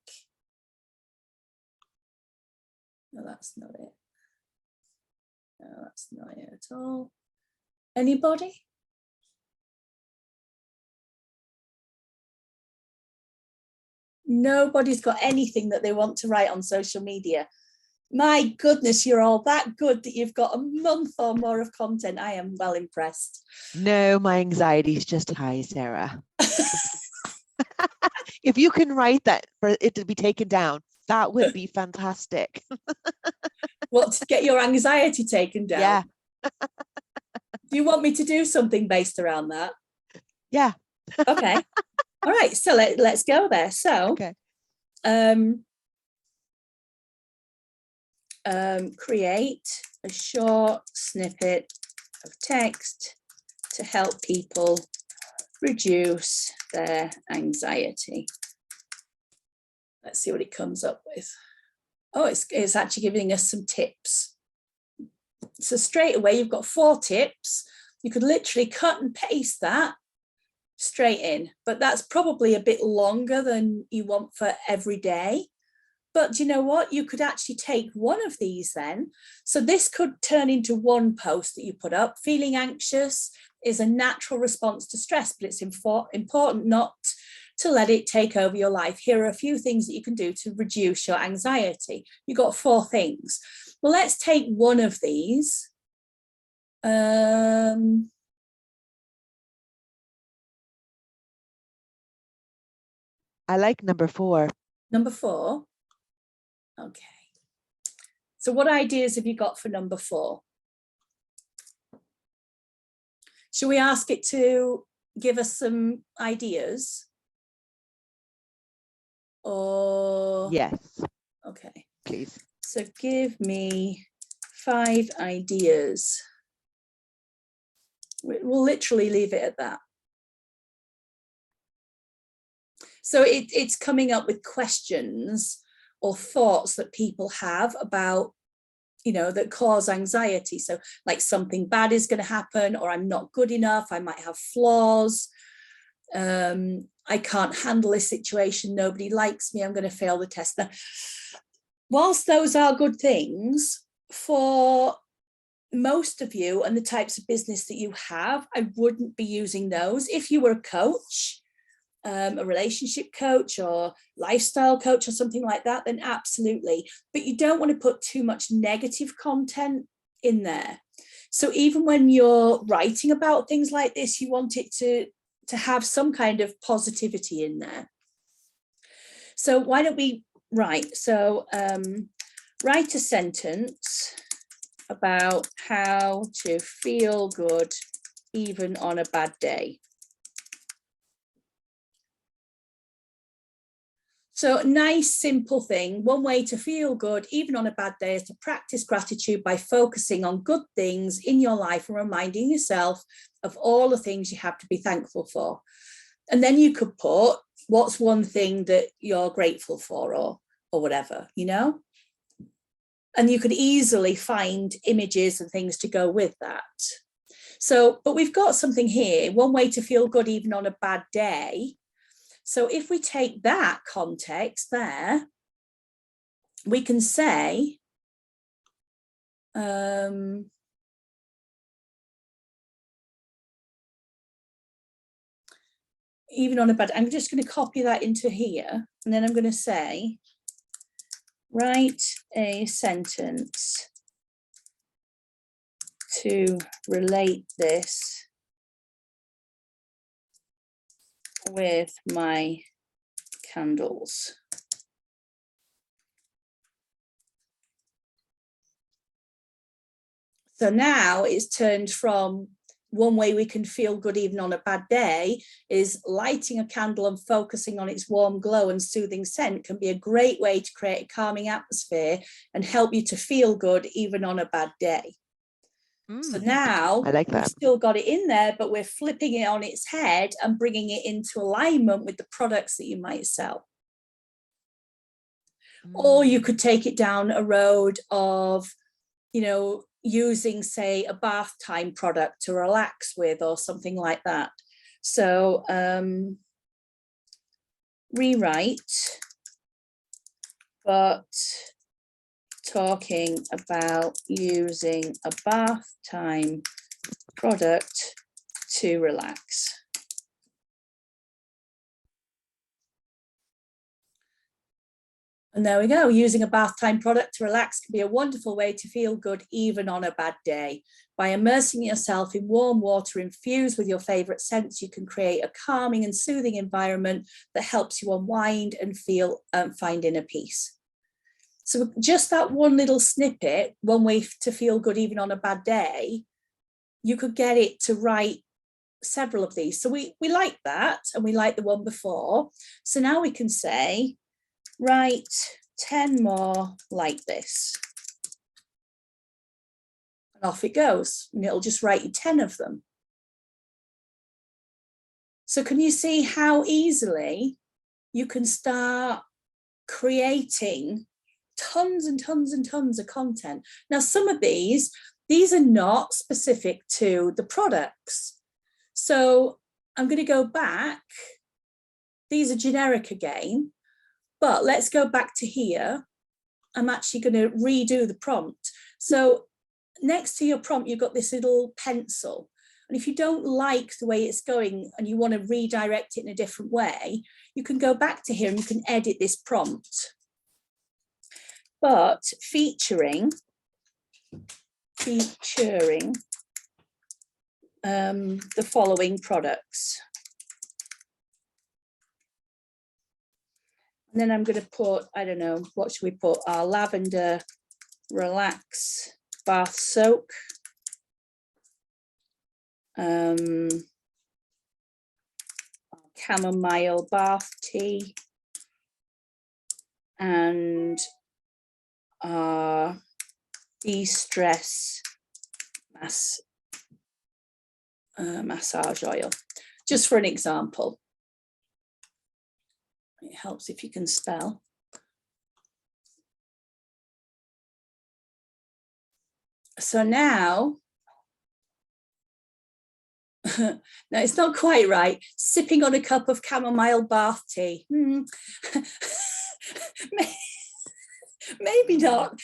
A: No, that's not it. No, that's not it at all. Anybody? Nobody's got anything that they want to write on social media. My goodness, you're all that good that you've got a month or more of content. I am well impressed.
D: No, my anxiety is just high, Sarah. If you can write that for it to be taken down, that would be fantastic.
A: What, to get your anxiety taken down?
D: Yeah.
A: Do you want me to do something based around that?
D: Yeah.
A: Okay. All right. So let's go there. So,
D: Okay.
A: Create a short snippet of text to help people reduce their anxiety. Let's see what it comes up with. Oh, it's actually giving us some tips. So straight away, you've got 4 tips. You could literally cut and paste that straight in, but that's probably a bit longer than you want for every day. But you know what? You could actually take one of these then. So this could turn into one post that you put up. Feeling anxious is a natural response to stress, but it's important not to let it take over your life. Here are a few things that you can do to reduce your anxiety. You've got 4 things. Well, let's take one of these. I
D: like number 4.
A: Number 4. Okay. So what ideas have you got for number 4? Shall we ask it to give us some ideas? Or
D: yes,
A: okay,
D: please.
A: So give me 5 ideas. We'll literally leave it at that. So it's coming up with questions or thoughts that people have about, that cause anxiety. So like something bad is going to happen, or I'm not good enough, I might have flaws, I can't handle this situation, nobody likes me, I'm going to fail the test. Now, whilst those are good things, for most of you and the types of business that you have, I wouldn't be using those. If you were a coach, a relationship coach or lifestyle coach or something like that, then absolutely. But you don't want to put too much negative content in there. So even when you're writing about things like this, you want it to have some kind of positivity in there. So why don't we write? So write a sentence about how to feel good even on a bad day. So a nice, simple thing. One way to feel good, even on a bad day, is to practice gratitude by focusing on good things in your life and reminding yourself of all the things you have to be thankful for. And then you could put, what's one thing that you're grateful for, or whatever, And you could easily find images and things to go with that. So, but we've got something here, one way to feel good even on a bad day. So if we take that context there, we can say, even on a bad, I'm just going to copy that into here, and then I'm going to say, write a sentence to relate this with my candles. So now it's turned from one way we can feel good even on a bad day is lighting a candle and focusing on its warm glow and soothing scent can be a great way to create a calming atmosphere and help you to feel good even on a bad day. So now
D: I like that.
A: We've still got it in there, but we're flipping it on its head and bringing it into alignment with the products that you might sell. Or you could take it down a road of, using, say, a bath time product to relax with or something like that. So rewrite, but talking about using a bath time product to relax. And there we go. Using a bath time product to relax can be a wonderful way to feel good even on a bad day. By immersing yourself in warm water infused with your favorite scents, you can create a calming and soothing environment that helps you unwind and find inner peace. So just that one little snippet, one way to feel good even on a bad day, you could get it to write several of these. So we like that, and we like the one before. So now we can say, write 10 more like this. And off it goes, and it'll just write you 10 of them. So can you see how easily you can start creating tons and tons and tons of content? Now, some of these are not specific to the products. So I'm going to go back. These are generic again, but let's go back to here. I'm actually going to redo the prompt. So next to your prompt, you've got this little pencil. And if you don't like the way it's going and you want to redirect it in a different way, you can go back to here and you can edit this prompt. But featuring the following products. And then I'm going to put, I don't know, what should we put? Our lavender relax bath soak. Chamomile bath tea. And de-stress massage oil, just for an example. It helps if you can spell. So now, no, it's not quite right. Sipping on a cup of chamomile bath tea. Maybe not.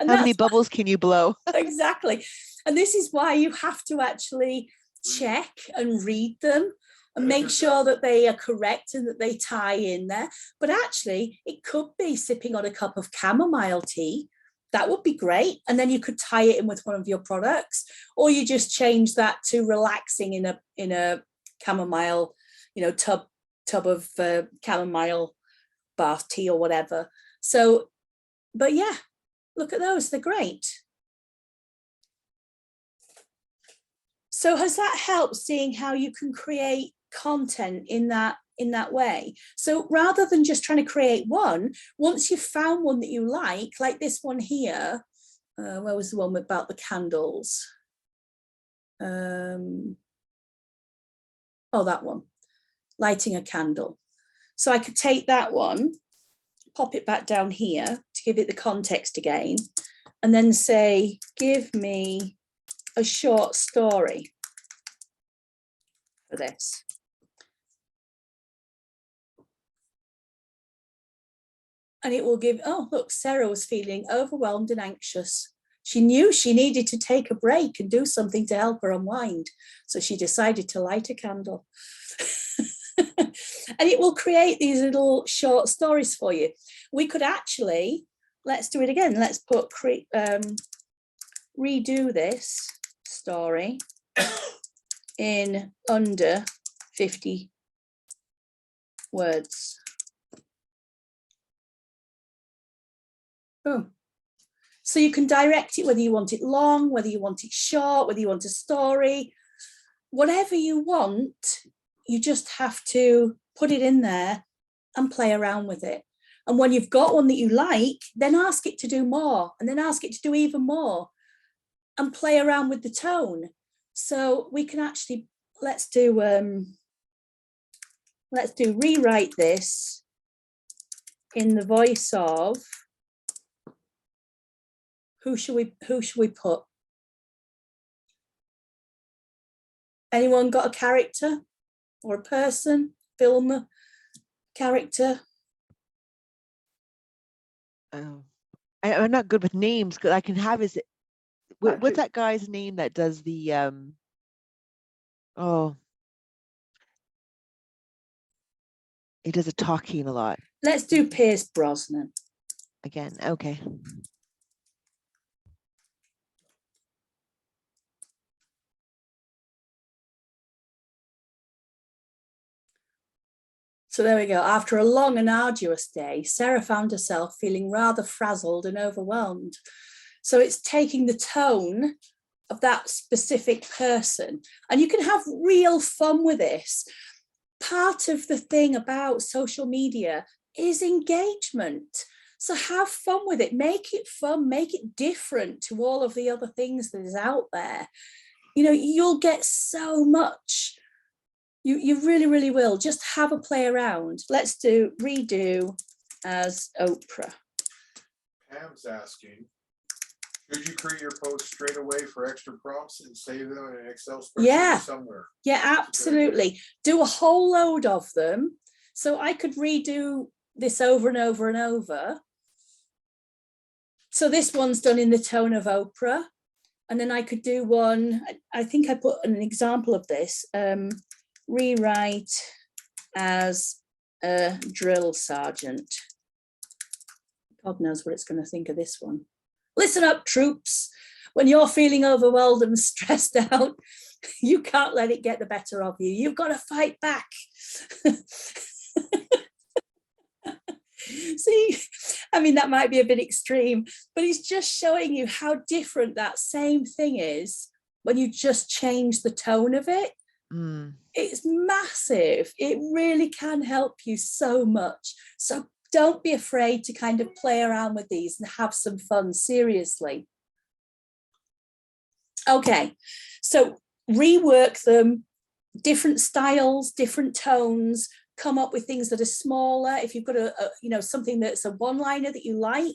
D: And how many bubbles can you blow?
A: Exactly. And this is why you have to actually check and read them and make sure that they are correct and that they tie in there. But actually, it could be sipping on a cup of chamomile tea. That would be great. And then you could tie it in with one of your products, or you just change that to relaxing in a chamomile, tub of chamomile bath tea or whatever. So, but yeah, look at those, they're great. So has that helped seeing how you can create content in that way? So rather than just trying to create one, once you've found one that you like this one here, where was the one about the candles? Oh, that one, lighting a candle. So I could take that one, pop it back down here to give it the context again, and then say, give me a short story for this. And it will give, oh, look, Sarah was feeling overwhelmed and anxious. She knew she needed to take a break and do something to help her unwind. So she decided to light a candle. And it will create these little short stories for you. We could actually, let's do it again. Let's put, redo this story in under 50 words. Boom. So you can direct it whether you want it long, whether you want it short, whether you want a story, whatever you want. You just have to put it in there and play around with it. And when you've got one that you like, then ask it to do more, and then ask it to do even more, and play around with the tone. So we can actually, let's do rewrite this in the voice of, who should we put? Anyone got a character or a person, film, character?
D: Oh, I'm not good with names, because I can have his. What's that guy's name that does the oh, He does the talking a lot.
A: Let's do Pierce Brosnan.
D: Again, okay.
A: So there we go. After a long and arduous day, Sarah found herself feeling rather frazzled and overwhelmed. So it's taking the tone of that specific person. And you can have real fun with this. Part of the thing about social media is engagement. So have fun with it. Make it fun. Make it different to all of the other things that is out there. You know, you'll get so much. You really, really will. Just have a play around. Let's do redo as Oprah.
C: Pam's asking, should you create your post straight away for extra prompts and save them in an Excel spreadsheet somewhere?
A: Yeah, absolutely. Do a whole load of them. So I could redo this over and over and over. So this one's done in the tone of Oprah. And then I could do one, I think I put an example of this. Rewrite as a drill sergeant. God knows what it's going to think of this one. Listen up, troops. When you're feeling overwhelmed and stressed out, you can't let it get the better of you. You've got to fight back. See, I mean, that might be a bit extreme, but it's just showing you how different that same thing is when you just change the tone of it. It's massive. It really can help you so much. So don't be afraid to kind of play around with these and have some fun, seriously. Okay, so rework them, different styles, different tones, come up with things that are smaller. If you've got something that's a one-liner that you like,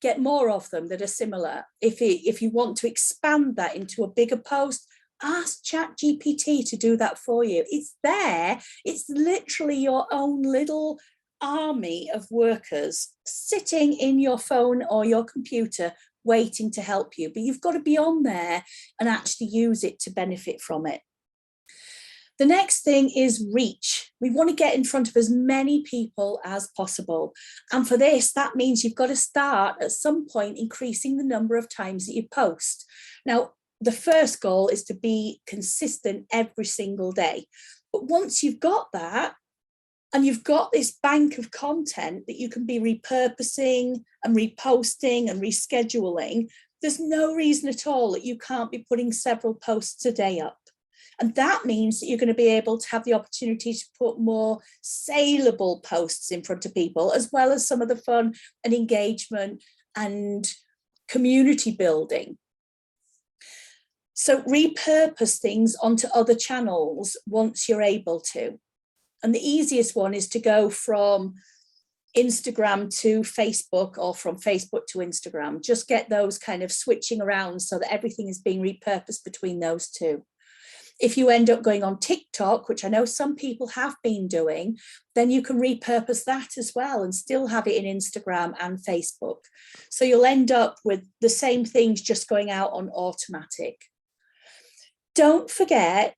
A: get more of them that are similar. If you want to expand that into a bigger post, ask ChatGPT to do that for you. It's there. It's literally your own little army of workers sitting in your phone or your computer waiting to help you. But you've got to be on there and actually use it to benefit from it. The next thing is reach. We want to get in front of as many people as possible. And for this, that means you've got to start at some point increasing the number of times that you post. Now, the first goal is to be consistent every single day. But once you've got that, and you've got this bank of content that you can be repurposing and reposting and rescheduling, there's no reason at all that you can't be putting several posts a day up. And that means that you're going to be able to have the opportunity to put more saleable posts in front of people, as well as some of the fun and engagement and community building. So repurpose things onto other channels once you're able to. And the easiest one is to go from Instagram to Facebook or from Facebook to Instagram. Just get those kind of switching around so that everything is being repurposed between those two. If you end up going on TikTok, which I know some people have been doing, then you can repurpose that as well and still have it in Instagram and Facebook. So you'll end up with the same things just going out on automatic. Don't forget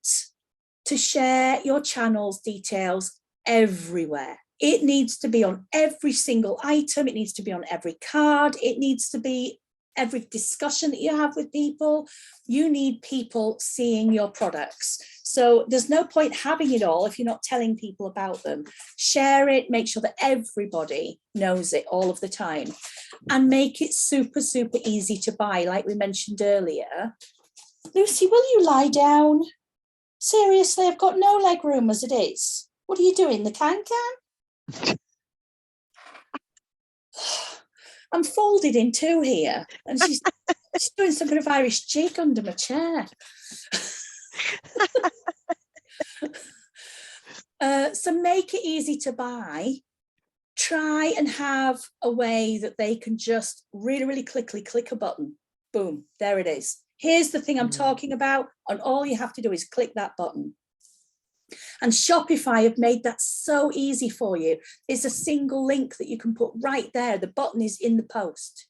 A: to share your channel's details everywhere. It needs to be on every single item. It needs to be on every card. It needs to be every discussion that you have with people. You need people seeing your products. So there's no point having it all if you're not telling people about them. Share it, make sure that everybody knows it all of the time, and make it super, super easy to buy. Like we mentioned earlier. Lucy, will you lie down? Seriously, I've got no leg room as it is. What are you doing, the can-can? I'm folded in two here, and she's doing some kind of Irish jig under my chair. So make it easy to buy. Try and have a way that they can just really, really quickly click a button. Boom, there it is. Here's the thing I'm talking about, and all you have to do is click that button. And Shopify have made that so easy for you. It's a single link that you can put right there. The button is in the post.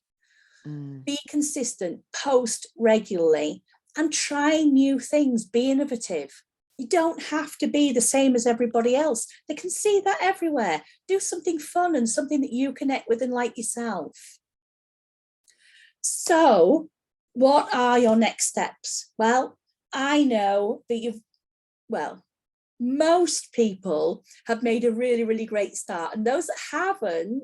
A: Be consistent, post regularly, and try new things. Be innovative. You don't have to be the same as everybody else. They can see that everywhere. Do something fun and something that you connect with and like yourself. So, what are your next steps? Well, I know that most people have made a really, really great start. And those that haven't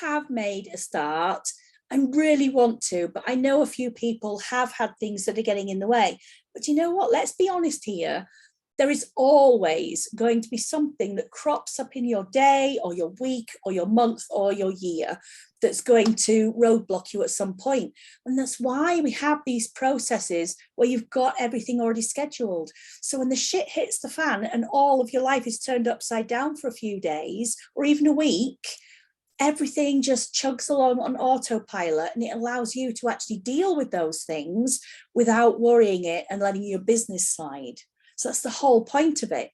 A: have made a start and really want to, but I know a few people have had things that are getting in the way. But you know what? Let's be honest here. There is always going to be something that crops up in your day or your week or your month or your year that's going to roadblock you at some point. And that's why we have these processes where you've got everything already scheduled. So when the shit hits the fan and all of your life is turned upside down for a few days or even a week, everything just chugs along on autopilot, and it allows you to actually deal with those things without worrying it and letting your business slide. So that's the whole point of it.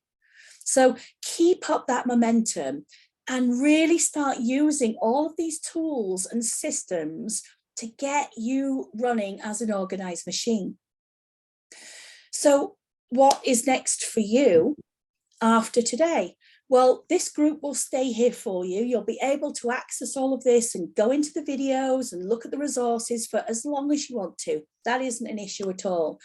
A: So keep up that momentum and really start using all of these tools and systems to get you running as an organized machine. So what is next for you after today? Well, this group will stay here for you. You'll be able to access all of this and go into the videos and look at the resources for as long as you want to. That isn't an issue at all.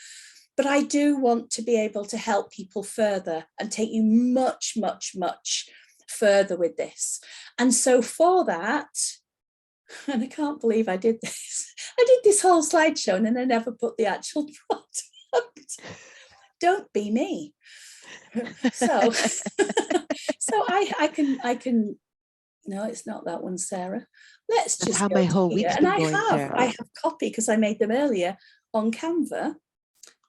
A: But I do want to be able to help people further and take you much, much, much further with this. And so for that, and I can't believe I did this, I did this whole slideshow and then I never put the actual product. Don't be me. So, I can, no, it's not that one, Sarah. Let's
D: That's
A: just
D: how my whole week's
A: and
D: been going,
A: I have copy because I made them earlier on Canva, and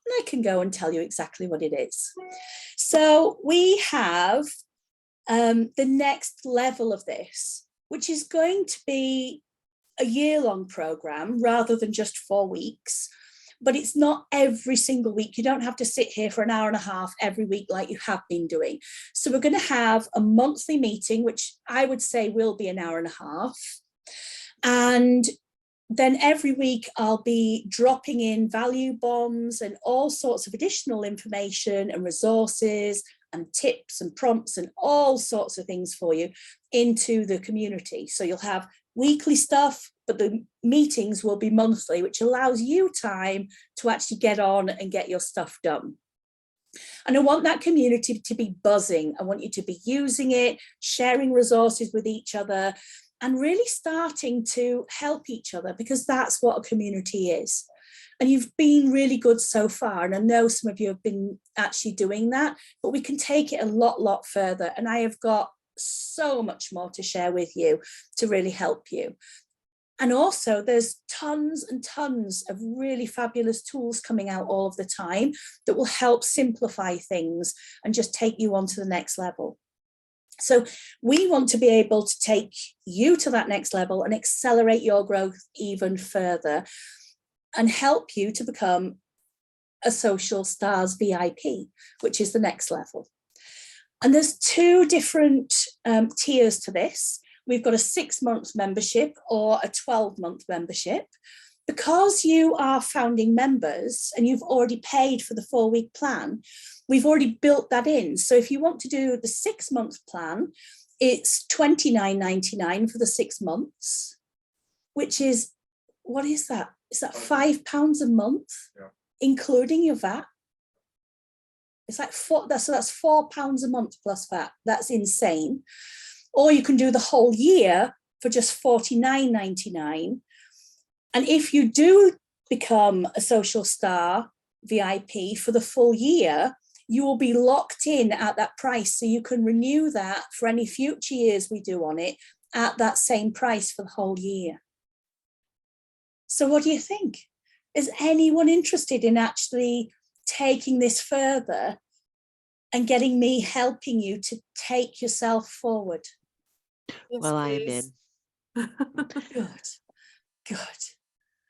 A: I can go and tell you exactly what it is. So we have the next level of this, which is going to be a year-long program rather than just 4 weeks. But it's not every single week. You don't have to sit here for an hour and a half every week like you have been doing. So we're going to have a monthly meeting, which I would say will be an hour and a half. And then every week I'll be dropping in value bombs and all sorts of additional information and resources and tips and prompts and all sorts of things for you into the community. So you'll have weekly stuff, but the meetings will be monthly, which allows you time to actually get on and get your stuff done. And I want that community to be buzzing. I want you to be using it, sharing resources with each other, and really starting to help each other, because that's what a community is. And you've been really good so far. And I know some of you have been actually doing that, but we can take it a lot further. And I have got so much more to share with you to really help you. And also there's tons and tons of really fabulous tools coming out all of the time that will help simplify things and just take you on to the next level. So we want to be able to take you to that next level and accelerate your growth even further and help you to become a Social Stars VIP, which is the next level. And there's 2 different tiers to this. We've got a 6-month membership or a 12-month membership. Because you are founding members and you've already paid for the 4-week plan, we've already built that in. So if you want to do the 6-month plan, it's $29.99 for the 6 months, which is, what is that? Is that £5 a month, including your VAT? It's like that's £4 a month plus VAT. That's insane. Or you can do the whole year for just $49.99. And if you do become a Social Star VIP for the full year, you will be locked in at that price. So you can renew that for any future years we do on it at that same price for the whole year. So what do you think? Is anyone interested in actually taking this further and getting me helping you to take yourself forward?
E: Yes,
D: Well, I am
E: please.
D: in.
A: Good.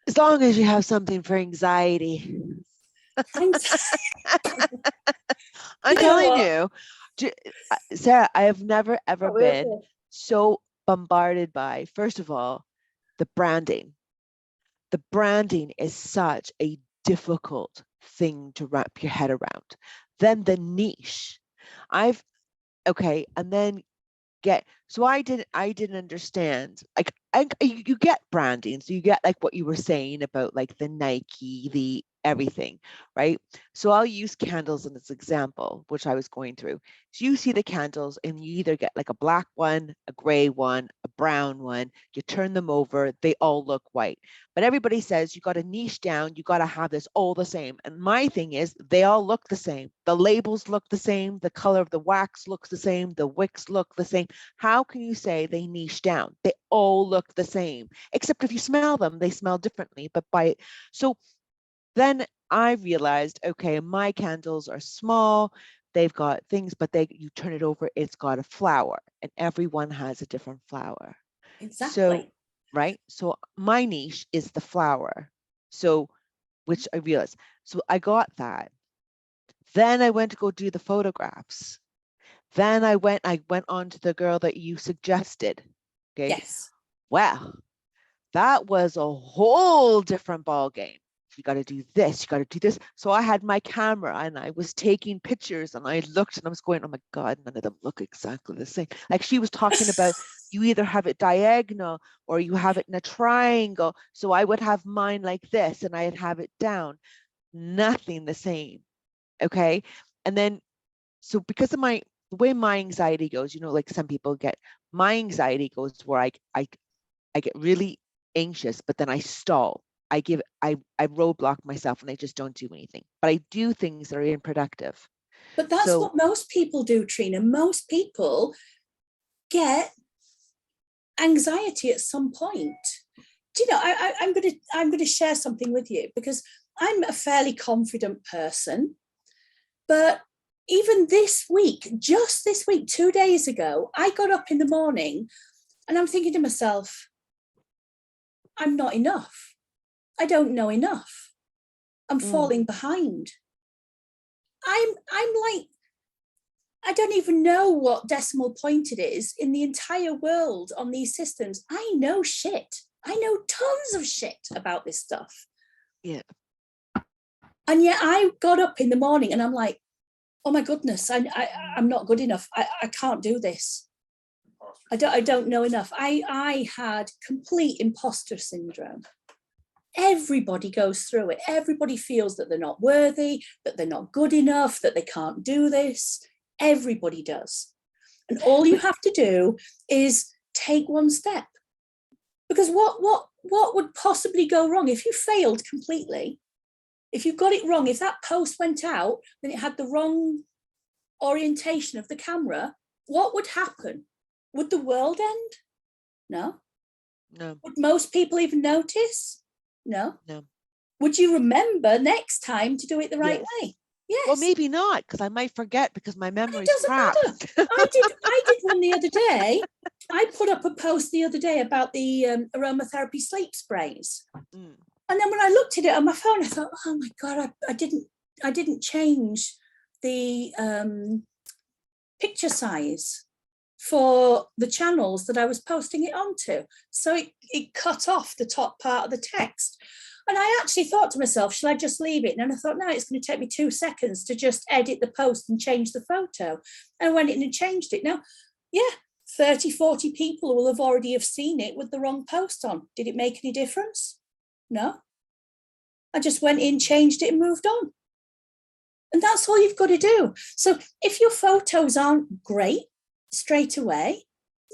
D: As long as you have something for anxiety. I'm telling you, Sarah, I have never, ever been so bombarded by, first of all, the branding. The branding is such a difficult thing to wrap your head around. then the niche. Okay, and then so I didn't understand, like, you get branding, so you get like what you were saying about like the Nike, the everything, right? So I'll use candles as an example, which I was going through. So you see the candles and you either get like a black one, a gray one, a brown one, you turn them over, they all look white. But everybody says you got to niche down, you got to have this all the same. And my thing is, they all look the same. The labels look the same, the color of the wax looks the same, the wicks look the same. How can you say they niche down? They all look the same, except if you smell them, they smell differently. So then I realized, okay, my candles are small, they've got things, but you turn it over, it's got a flower, and everyone has a different flower.
A: Exactly.
D: So, right? So my niche is the flower. So, which I realized. So I got that. Then I went to go do the photographs. Then I went on to the girl that you suggested. Okay.
A: Yes.
D: Well, that was a whole different ball game. You got to do this, you got to do this. So I had my camera and I was taking pictures and I looked and I was going, oh my God, none of them look exactly the same. Like she was talking about, you either have it diagonal or you have it in a triangle. So I would have mine like this and I'd have it down. Nothing the same. Okay. And then, so because of the way my anxiety goes, like some people get, my anxiety goes where I get really anxious, but then I stall. I roadblock myself and I just don't do anything. But I do things that are unproductive.
A: But that's what most people do, Trina. Most people get anxiety at some point. Do you know, I'm gonna share something with you because I'm a fairly confident person, but even this week, just this week, 2 days ago, I got up in the morning and I'm thinking to myself, I'm not enough. I don't know enough. I'm falling behind. I'm like, I don't even know what decimal point it is in the entire world on these systems. I know shit. I know tons of shit about this stuff.
D: Yeah.
A: And yet I got up in the morning and I'm like, oh my goodness, I'm not good enough. I can't do this. I don't know enough. I had complete imposter syndrome. Everybody goes through it. Everybody feels that they're not worthy, that they're not good enough, that they can't do this. Everybody does. And all you have to do is take one step. Because what would possibly go wrong if you failed completely? If you got it wrong, if that post went out, then it had the wrong orientation of the camera, what would happen? Would the world end? No.
D: No.
A: Would most people even notice? No.
D: No.
A: Would you remember next time to do it the right way? Yes.
D: Well, maybe not, because I might forget because my memory's crap.
A: It doesn't matter. I did one the other day. I put up a post the other day about the aromatherapy sleep sprays. And then when I looked at it on my phone, I thought, oh my God, I didn't change the picture size for the channels that I was posting it onto. So it cut off the top part of the text. And I actually thought to myself, shall I just leave it? And I thought, no, it's going to take me 2 seconds to just edit the post and change the photo. And I went in and changed it. Now, yeah, 30, 40 people will already have seen it with the wrong post on. Did it make any difference? No. I just went in, changed it and moved on. And that's all you've got to do. So if your photos aren't great straight away,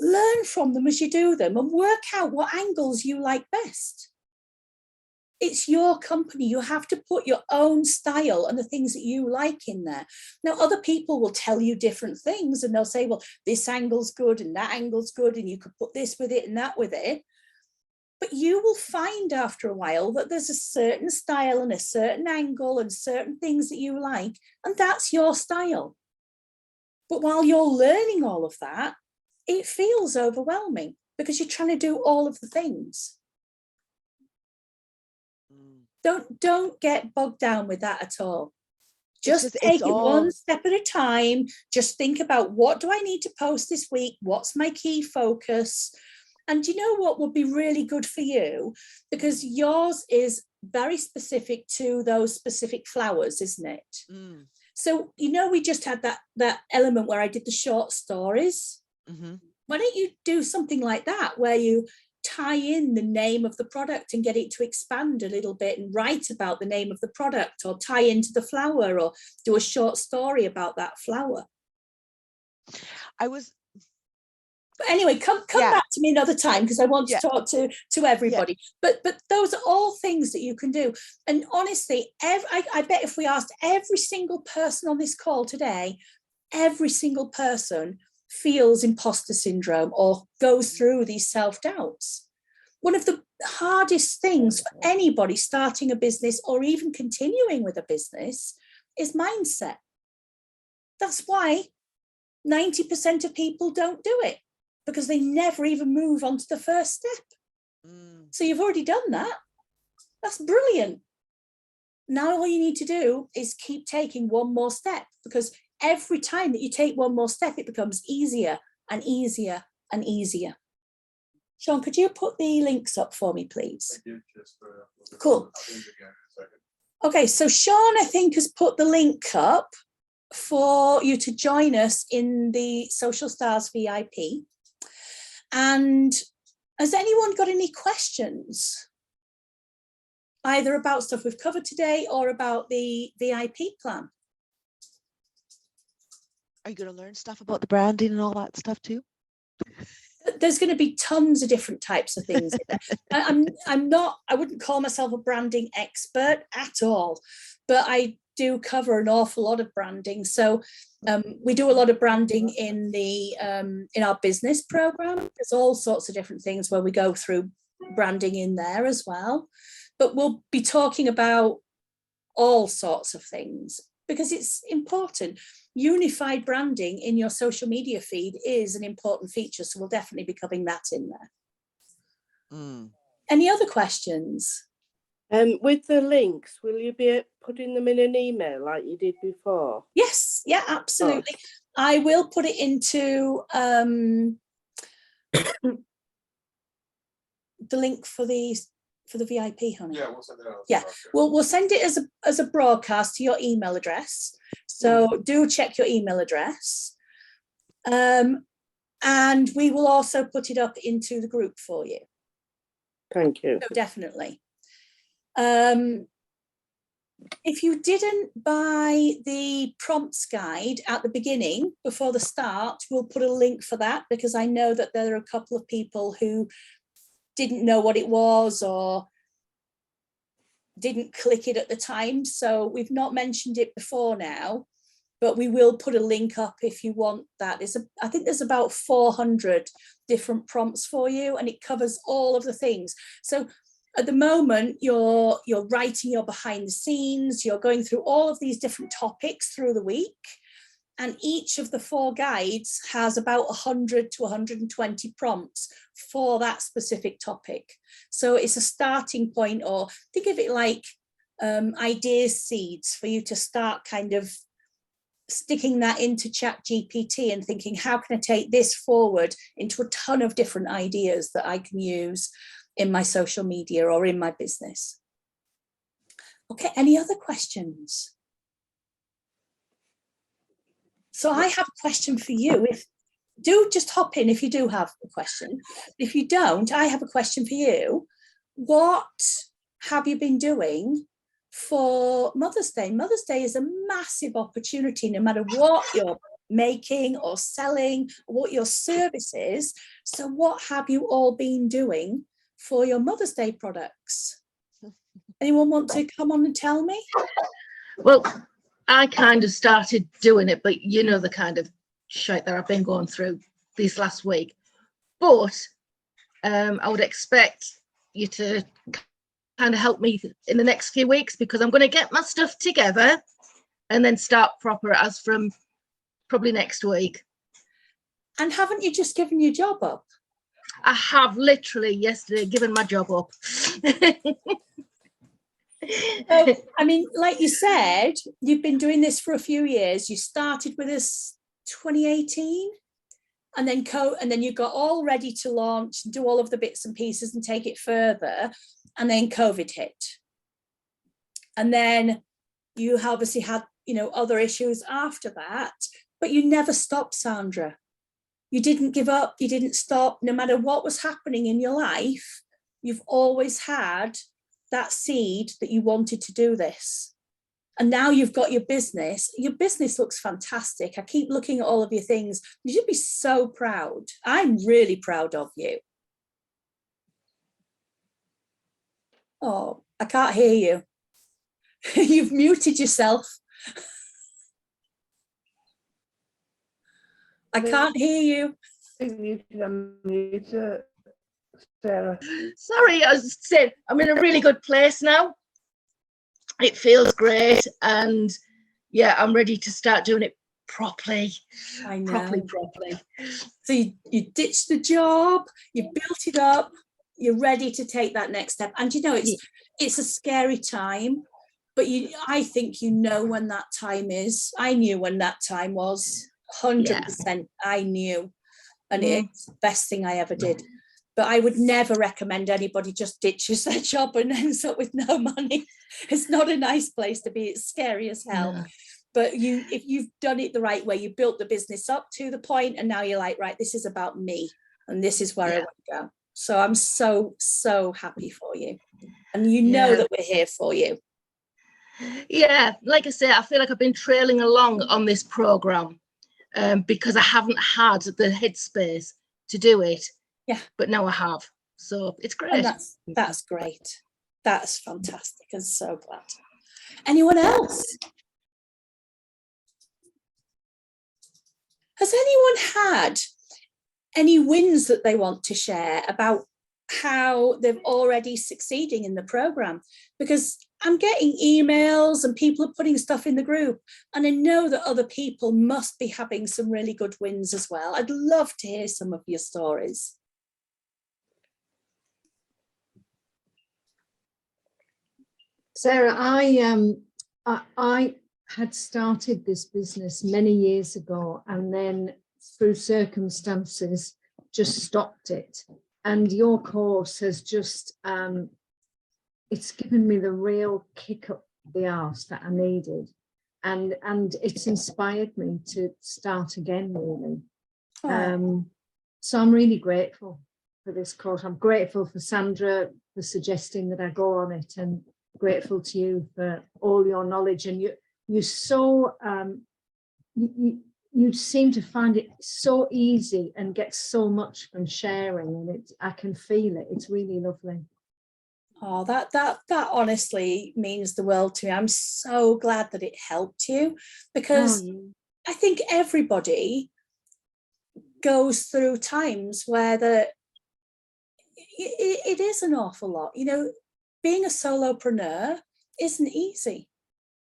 A: learn from them as you do them and work out what angles you like best. It's your company. You have to put your own style and the things that you like in there. Now, other people will tell you different things and they'll say, well, this angle's good and that angle's good and you could put this with it and that with it. But you will find after a while that there's a certain style and a certain angle and certain things that you like, and that's your style. But while you're learning all of that, it feels overwhelming because you're trying to do all of the things. Don't get bogged down with that at all. Just take it one step at a time. Just think about, what do I need to post this week? What's my key focus? And you know what would be really good for you? Because yours is very specific to those specific flowers, isn't it? So, you know, we just had that element where I did the short stories. Why don't you do something like that, where you tie in the name of the product and get it to expand a little bit and write about the name of the product, or tie into the flower, or do a short story about that flower. But anyway, come back to me another time, because I want to talk to everybody. But those are all things that you can do. And honestly, I bet if we asked every single person on this call today, every single person feels imposter syndrome or goes through these self-doubts. One of the hardest things for anybody starting a business or even continuing with a business is mindset. That's why 90% of people don't do it, because they never even move on to the first step. So you've already done that. That's brilliant. Now all you need to do is keep taking one more step, because every time that you take one more step, it becomes easier and easier and easier. Sean, could you put the links up for me, please? Cool. Okay, so Sean, I think, has put the link up for you to join us in the Social Stars VIP. And has anyone got any questions, either about stuff we've covered today or about the VIP plan?
D: Are you going to learn stuff about the branding and all that stuff too?
A: There's going to be tons of different types of things in there. I wouldn't call myself a branding expert at all, but I do cover an awful lot of branding. So we do a lot of branding in our business program. There's all sorts of different things where we go through branding in there as well. But we'll be talking about all sorts of things, because it's important. Unified branding in your social media feed is an important feature. So we'll definitely be covering that in there. Any other questions?
B: With the links, will you be putting them in an email like you did before?
A: Yes, yeah, absolutely. I will put it into the link for the VIP, honey.
C: Yeah, we'll send it out.
A: Yeah, we'll send it as a broadcast to your email address. So do check your email address. And we will also put it up into the group for you.
B: Thank you.
A: So definitely. If you didn't buy the prompts guide at the beginning, before the start, we'll put a link for that, because I know that there are a couple of people who didn't know what it was or didn't click it at the time. So we've not mentioned it before now, but we will put a link up if you want that. I think there's about 400 different prompts for you, and it covers all of the things. So at the moment, you're writing your behind the scenes, you're going through all of these different topics through the week, and each of the 4 guides has about 100 to 120 prompts for that specific topic. So it's a starting point, or think of it like ideas seeds for you to start kind of sticking that into ChatGPT and thinking, how can I take this forward into a ton of different ideas that I can use in my social media or in my business? Okay, any other questions? So I have a question for you. Do just hop in if you do have a question. If you don't, I have a question for you. What have you been doing for Mother's Day? Mother's Day is a massive opportunity, no matter what you're making or selling, or what your service is. So what have you all been doing for your Mother's Day products? Anyone want to come on and tell me?
E: Well, I kind of started doing it, but you know the kind of shit that I've been going through this last week. But I would expect you to kind of help me in the next few weeks, because I'm going to get my stuff together and then start proper as from probably next week.
A: And haven't you just given your job up?
E: I have literally yesterday given my job up.
A: I mean, like you said, you've been doing this for a few years. You started with us 2018, and then you got all ready to launch and do all of the bits and pieces and take it further, and then COVID hit. And then you obviously had you know, other issues after that, but you never stopped, Sandra. You didn't give up, you didn't stop. No matter what was happening in your life, you've always had that seed that you wanted to do this. And now you've got your business. Your business looks fantastic. I keep looking at all of your things. You should be so proud. I'm really proud of you. Oh, I can't hear you. You've muted yourself. I can't hear you.
F: Sarah.
E: Sorry, I was saying I'm in a really good place now. It feels great, and yeah, I'm ready to start doing it properly.
A: I know.
E: Properly.
A: So you ditched the job, you built it up, you're ready to take that next step. And you know, it's a scary time, but I think you know when that time is. I knew when that time was. 100%. I knew, and it's the best thing I ever did. But I would never recommend anybody just ditches their job and ends up with no money. It's not a nice place to be. It's scary as hell. No. But if you've done it the right way, you built the business up to the point, and now you're like, right, this is about me, and this is where I want to go. So I'm so happy for you, and you know that we're here for you.
E: Yeah, like I say, I feel like I've been trailing along on this program because I haven't had the headspace to do it. Yeah, but now I have, so it's great.
A: And that's great. That's fantastic. I'm so glad. Anyone else? Has anyone had any wins that they want to share about how they're already succeeding in the program? Because I'm getting emails and people are putting stuff in the group, and I know that other people must be having some really good wins as well. I'd love to hear some of your stories.
F: Sarah, I had started this business many years ago, and then through circumstances just stopped it. And your course has just, it's given me the real kick up the arse that I needed. And it's inspired me to start again, really. So I'm really grateful for this course. I'm grateful for Sandra for suggesting that I go on it, and grateful to you for all your knowledge. And you seem to find it so easy and get so much from sharing, and I can feel it. It's really lovely.
A: Oh, that honestly means the world to me. I'm so glad that it helped you, because I think everybody goes through times where it is an awful lot. You know, being a solopreneur isn't easy.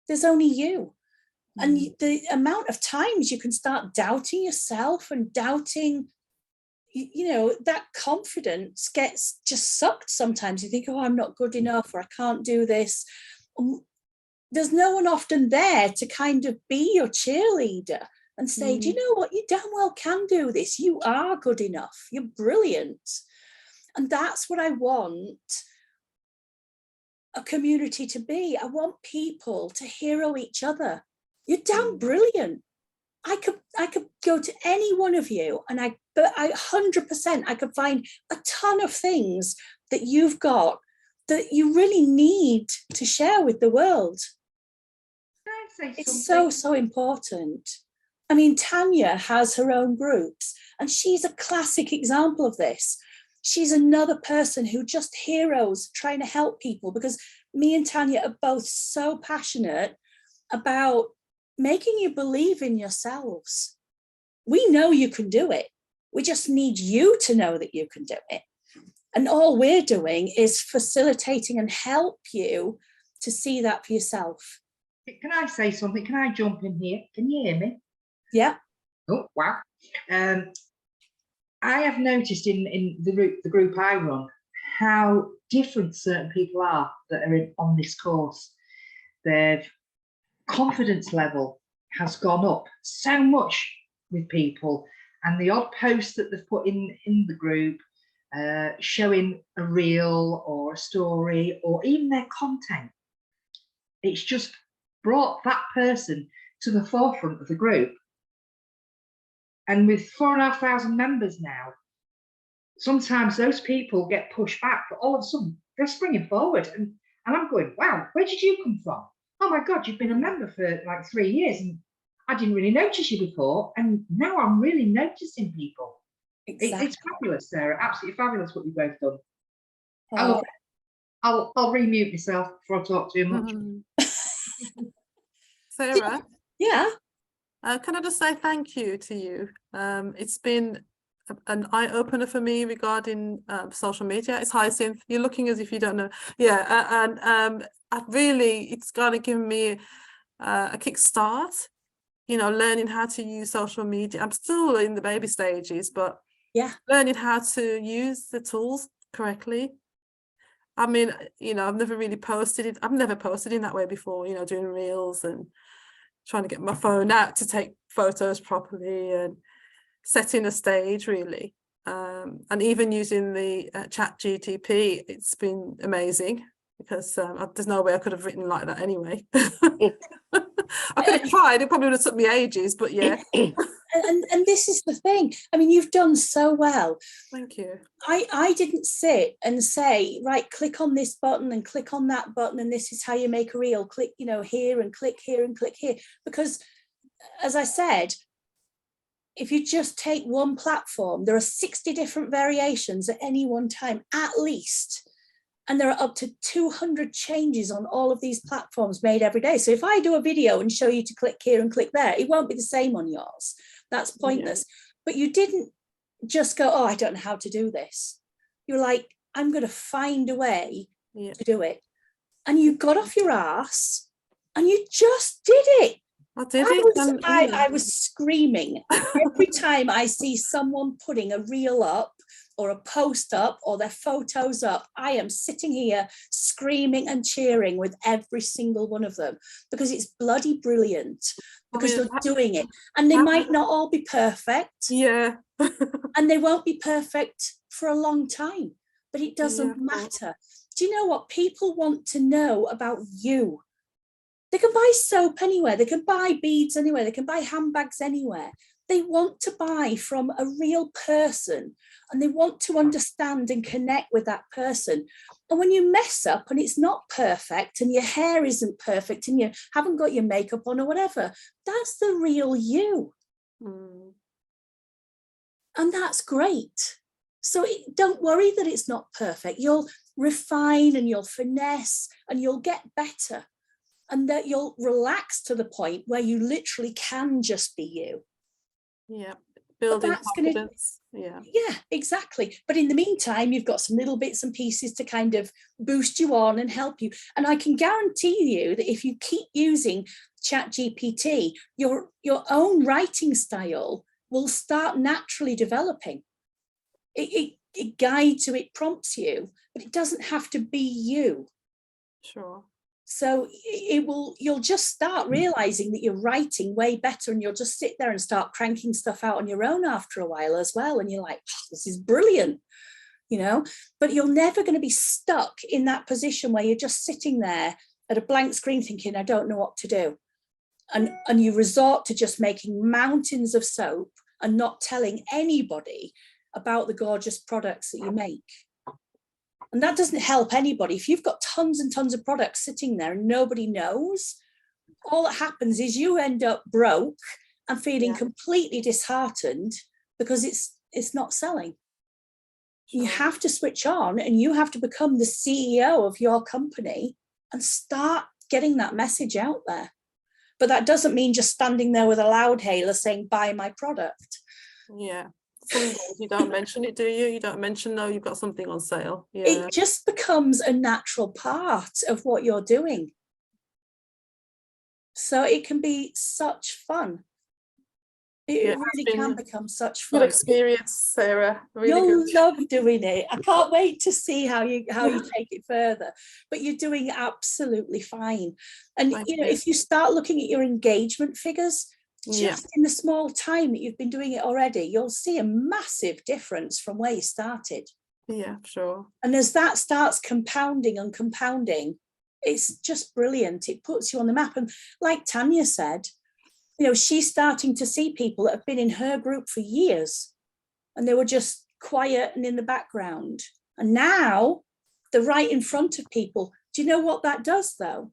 A: There's only you. And the amount of times you can start doubting yourself and doubting, you know, that confidence gets just sucked sometimes. You think, oh, I'm not good enough, or I can't do this. There's no one often there to kind of be your cheerleader and say, do you know what, you damn well can do this. You are good enough. You're brilliant. And that's what I want a community to be. I want people to hero each other. You're damn brilliant. I could go to any one of you, and I 100% I could find a ton of things that you've got that you really need to share with the world. It's so important. I mean, Tanya has her own groups, and she's a classic example of this. She's another person who just heroes trying to help people, because me and Tanya are both so passionate about making you believe in yourselves. We know you can do it. We just need you to know that you can do it. And all we're doing is facilitating and help you to see that for yourself.
G: Can I say something? Can I jump in here? Can you hear me?
A: Yeah.
G: Oh, wow. I have noticed in the group I run how different certain people are that are on this course. Their confidence level has gone up so much with people, and the odd post that they've put in the group showing a reel or a story or even their content, it's just brought that person to the forefront of the group. And with 4,500 members now, sometimes those people get pushed back, but all of a sudden they're springing forward. And I'm going, wow, where did you come from? Oh my God, you've been a member for like 3 years and I didn't really notice you before. And now I'm really noticing people.
A: Exactly.
G: It's fabulous, Sarah. Absolutely fabulous what you've both done. I
A: Oh.
G: love it. I'll remute myself before I talk too much.
H: Sarah,
A: Yeah.
H: can I just say thank you to you? It's been an eye-opener for me regarding social media. It's Hyacinth. You're looking as if you don't know. Yeah, and it's kind of given me a kickstart. You know, learning how to use social media. I'm still in the baby stages, but
A: Yeah,
H: learning how to use the tools correctly. I mean, you know, I've never really posted it. I've never posted in that way before, you know, doing reels and trying to get my phone out to take photos properly and setting a stage, really. And even using the chat GTP, it's been amazing because there's no way I could have written like that anyway. I could have tried, it probably would have took me ages, but yeah.
A: and this is the thing. I mean, you've done so well.
H: Thank you.
A: I didn't sit and say, right, click on this button and click on that button and this is how you make a reel. Click, you know, here and click here and click here. Because as I said, if you just take one platform, there are 60 different variations at any one time, at least. And there are up to 200 changes on all of these platforms made every day. So if I do a video and show you to click here and click there, it won't be the same on yours. That's pointless. Yeah. But you didn't just go, oh, I don't know how to do this. You're like, I'm going to find a way to do it. And you got off your ass and you just did it. I was screaming every time I see someone putting a reel up or a post up or their photos up. I am sitting here screaming and cheering with every single one of them because it's bloody brilliant, because they're doing it. And they might not all be perfect.
H: Yeah.
A: And they won't be perfect for a long time, but it doesn't matter. Do you know what? People want to know about you. They can buy soap anywhere. They can buy beads anywhere. They can buy handbags anywhere. They want to buy from a real person and they want to understand and connect with that person. And when you mess up and it's not perfect and your hair isn't perfect and you haven't got your makeup on or whatever, that's the real you. Mm. And that's great. So don't worry that it's not perfect. You'll refine and you'll finesse and you'll get better. And that you'll relax to the point where you literally can just be you.
H: Yeah, building confidence. Yeah,
A: exactly. But in the meantime, you've got some little bits and pieces to kind of boost you on and help you. And I can guarantee you that if you keep using ChatGPT, your own writing style will start naturally developing. It guides you, it prompts you, but it doesn't have to be you.
H: Sure.
A: So you'll just start realizing that you're writing way better and you'll just sit there and start cranking stuff out on your own after a while as well. And you're like, this is brilliant, you know, but you're never going to be stuck in that position where you're just sitting there at a blank screen thinking, I don't know what to do. And you resort to just making mountains of soap and not telling anybody about the gorgeous products that you make. And that doesn't help anybody. If you've got tons and tons of products sitting there and nobody knows, all that happens is you end up broke and feeling completely disheartened because it's not selling. Sure. You have to switch on and you have to become the CEO of your company and start getting that message out there. But that doesn't mean just standing there with a loudhailer saying, buy my product.
H: Yeah. You don't mention it, do you? You don't mention, no, you've got something on sale. Yeah.
A: It just becomes a natural part of what you're doing. So it can be such fun. It really can become such fun.
H: Good experience, Sarah. Really
A: You'll love doing it. I can't wait to see how you take it further. But you're doing absolutely fine. And you know, if you start looking at your engagement figures, just in the small time that you've been doing it already, you'll see a massive difference from where you started.
H: Yeah, sure.
A: And as that starts compounding and compounding, it's just brilliant. It puts you on the map. And like Tanya said, you know, she's starting to see people that have been in her group for years and they were just quiet and in the background. And now they're right in front of people. Do you know what that does though?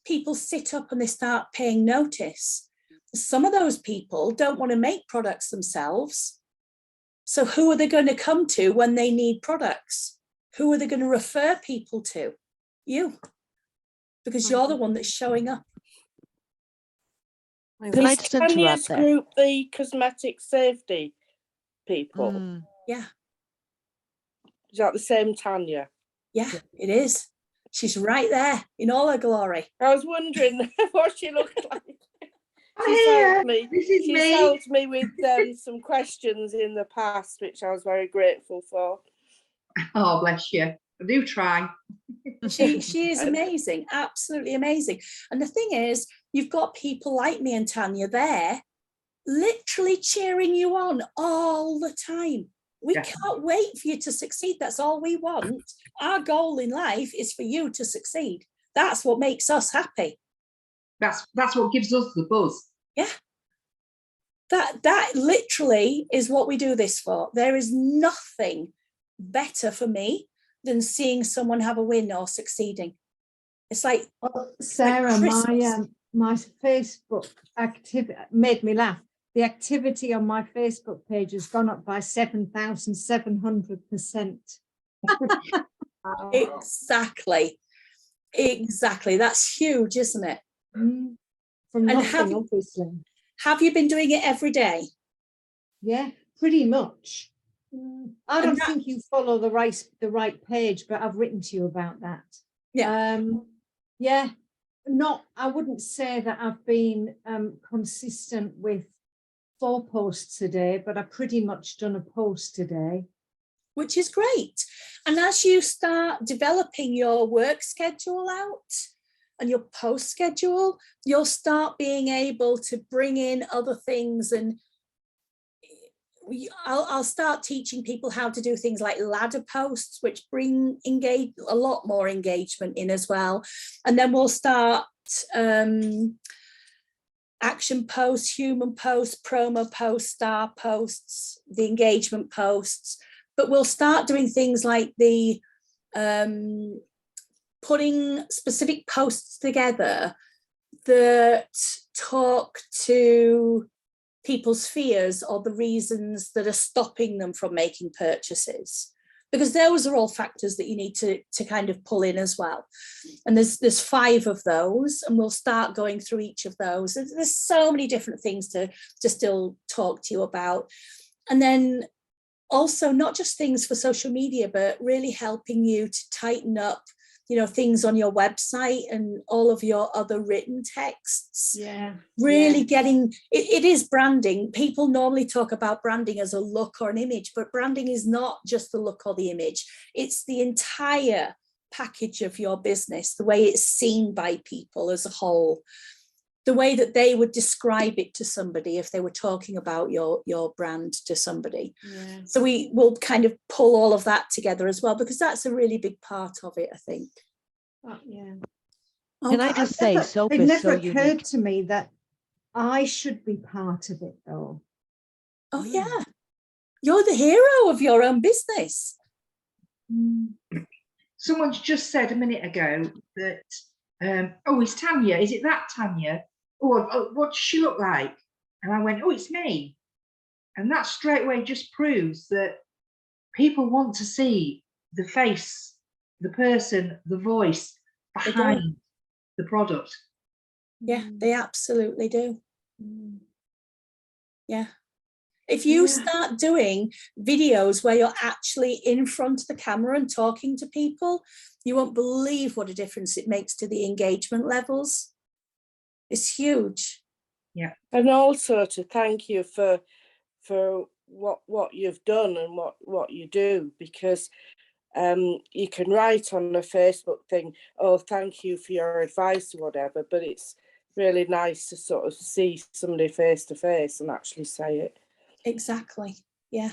A: People sit up and they start paying notice. Some of those people don't want to make products themselves. So who are they going to come to when they need products? Who are they going to refer people to? You. Because you're the one that's showing up.
D: Can I
B: Is
D: just interrupt
B: Tanya's
D: there?
B: group the cosmetic safety people?
A: Yeah.
B: Is that the same Tanya?
A: Yeah, it is. She's right there in all her glory.
B: I was wondering what she looked like.
G: I'm here.
B: This is she's helped me with some questions in the past, which I was very grateful for.
G: Oh, bless you. I do try.
A: She is amazing, absolutely amazing. And the thing is, you've got people like me and Tanya there, literally cheering you on all the time. We can't wait for you to succeed. That's all we want. Our goal in life is for you to succeed. That's what makes us happy.
G: That's what gives us the buzz.
A: Yeah. That literally is what we do this for. There is nothing better for me than seeing someone have a win or succeeding. It's like,
F: well, Sarah,
A: like
F: my Facebook activity made me laugh. The activity on my Facebook page has gone up by 7,700%.
A: Exactly. That's huge, isn't it?
F: From nothing, obviously.
A: Have you been doing it every day?
F: Yeah, pretty much. I don't think you follow the right page, but I've written to you about that.
A: Yeah.
F: Yeah. I wouldn't say that I've been consistent with 4 posts a day, but I've pretty much done a post a day.
A: Which is great. And as you start developing your work schedule out and your post schedule, you'll start being able to bring in other things. And I'll start teaching people how to do things like ladder posts, which bring a lot more engagement in as well. And then we'll start action posts, human posts, promo posts, star posts, the engagement posts. But we'll start doing things like the putting specific posts together that talk to people's fears or the reasons that are stopping them from making purchases, because those are all factors that you need to kind of pull in as well. And there's 5 of those, and we'll start going through each of those. There's so many different things to still talk to you about. And then also not just things for social media, but really helping you to tighten up, you know, things on your website and all of your other written texts.
F: Yeah.
A: Really getting, it is branding. People normally talk about branding as a look or an image, but branding is not just the look or the image. It's the entire package of your business, the way it's seen by people as a whole, the way that they would describe it to somebody if they were talking about your brand to somebody. Yeah. So we will kind of pull all of that together as well, because that's a really big part of it, I think.
F: Yeah.
D: Can I just say, soap
F: it
D: is
F: never
D: so
F: occurred
D: unique
F: to me that I should be part of it, though.
A: Oh yeah, you're the hero of your own business.
G: Someone's just said a minute ago that oh, it's Tanya. Is it that Tanya? Oh, what does she look like? And I went, oh, it's me. And that straight away just proves that people want to see the face, the person, the voice behind the product.
A: Yeah, they absolutely do. Yeah. If you start doing videos where you're actually in front of the camera and talking to people, you won't believe what a difference it makes to the engagement levels. It's huge.
B: Yeah. And also to thank you for what you've done and what you do, because you can write on a Facebook thing, oh, thank you for your advice or whatever, but it's really nice to sort of see somebody face to face and actually say it.
A: Exactly. Yeah.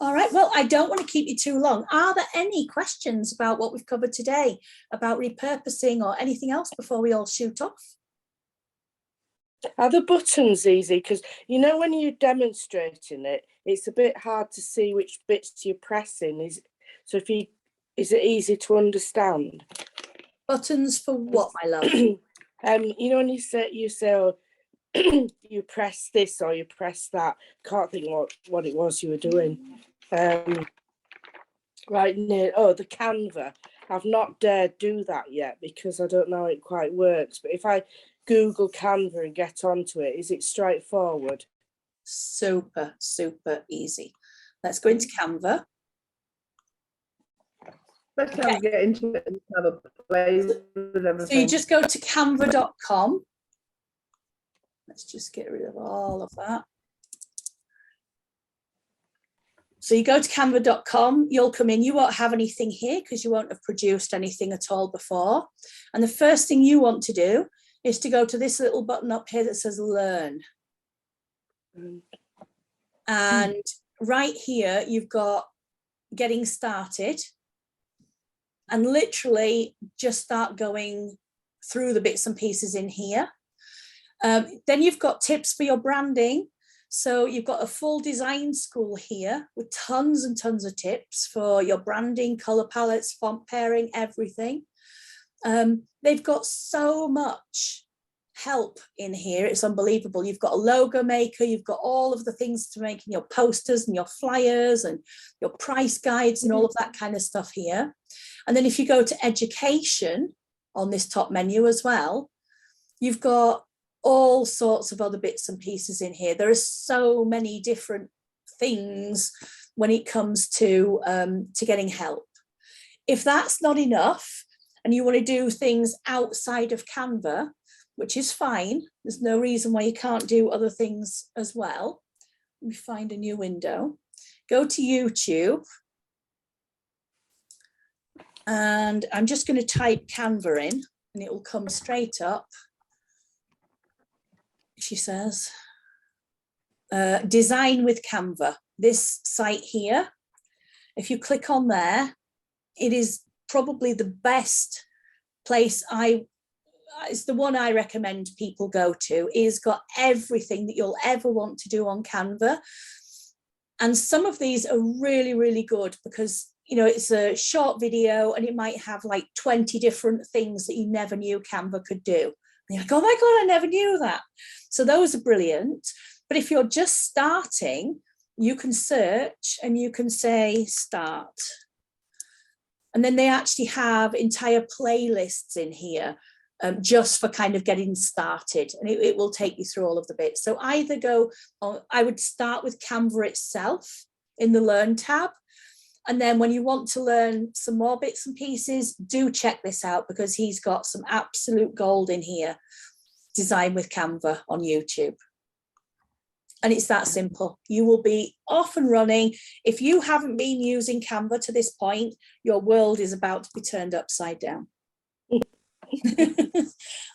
A: All right, well, I don't want to keep you too long. Are there any questions about what we've covered today, about repurposing or anything else before we all shoot off?
B: Are the buttons easy? Because you know when you're demonstrating it, it's a bit hard to see which bits you're pressing. Is it easy to understand?
A: Buttons for what, my love?
B: You know when you say oh, you press this or you press that. Can't think what it was you were doing. Right near the Canva. I've not dared do that yet because I don't know how it quite works. But if I Google Canva and get onto it, is it straightforward?
A: Super, super easy. Let's go into Canva.
I: Let's get into it and have a play with everything.
A: So you just go to canva.com. Let's just get rid of all of that. So you go to canva.com, you'll come in, you won't have anything here because you won't have produced anything at all before. And the first thing you want to do is to go to this little button up here that says learn. And right here, you've got getting started. And literally just start going through the bits and pieces in here. Then you've got tips for your branding. So you've got a full design school here with tons and tons of tips for your branding, color palettes, font pairing, everything. They've got so much help in here. It's unbelievable. You've got a logo maker. You've got all of the things to make in your posters and your flyers and your price guides and all of that kind of stuff here. And then if you go to education on this top menu as well, you've got all sorts of other bits and pieces in here. There are so many different things when it comes to getting help. If that's not enough and you want to do things outside of Canva, which is fine, there's no reason why you can't do other things as well. Let me find a new window. Go to YouTube. And I'm just going to type Canva in and it will come straight up. She says, design with Canva. This site here, if you click on there, it is probably the best place it's the one I recommend people go to. It's got everything that you'll ever want to do on Canva. And some of these are really, really good because, you know, it's a short video and it might have like 20 different things that you never knew Canva could do. And you're like, oh my God, I never knew that. So those are brilliant. But if you're just starting, you can search and you can say start. And then they actually have entire playlists in here just for kind of getting started. And it will take you through all of the bits. So either go on, I would start with Canva itself in the Learn tab. And then when you want to learn some more bits and pieces, do check this out because he's got some absolute gold in here. Design with Canva on YouTube. And it's that simple. You will be off and running. If you haven't been using Canva to this point, your world is about to be turned upside down.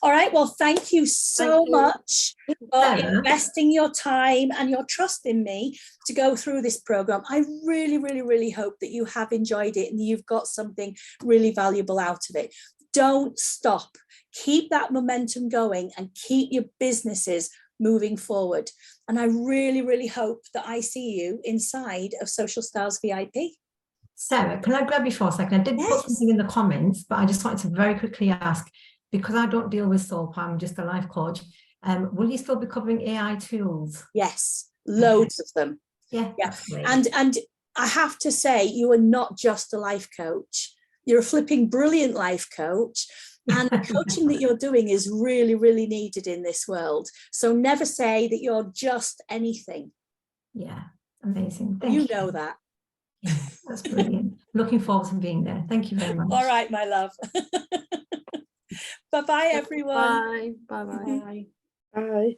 A: All right, well, thank you so much for investing your time and your trust in me to go through this program. I really, really, really hope that you have enjoyed it and you've got something really valuable out of it. Don't stop. Keep that momentum going and keep your businesses moving forward. And I really, really hope that I see you inside of Social Stars VIP.
J: Sarah, can I grab you for a second? I did put something in the comments, but I just wanted to very quickly ask, because I don't deal with SOAP, I'm just a life coach, will you still be covering AI tools?
A: Yes, loads of them.
J: Yeah.
A: And I have to say, you are not just a life coach. You're a flipping brilliant life coach. And the coaching that you're doing is really, really needed in this world. So never say that you're just anything.
J: Yeah, amazing. Thank you.
A: You know that.
J: Yeah, that's brilliant. Looking forward to being there. Thank you very much.
A: All right, my love. Bye-bye, everyone.
H: Bye. Bye-bye.
B: Bye.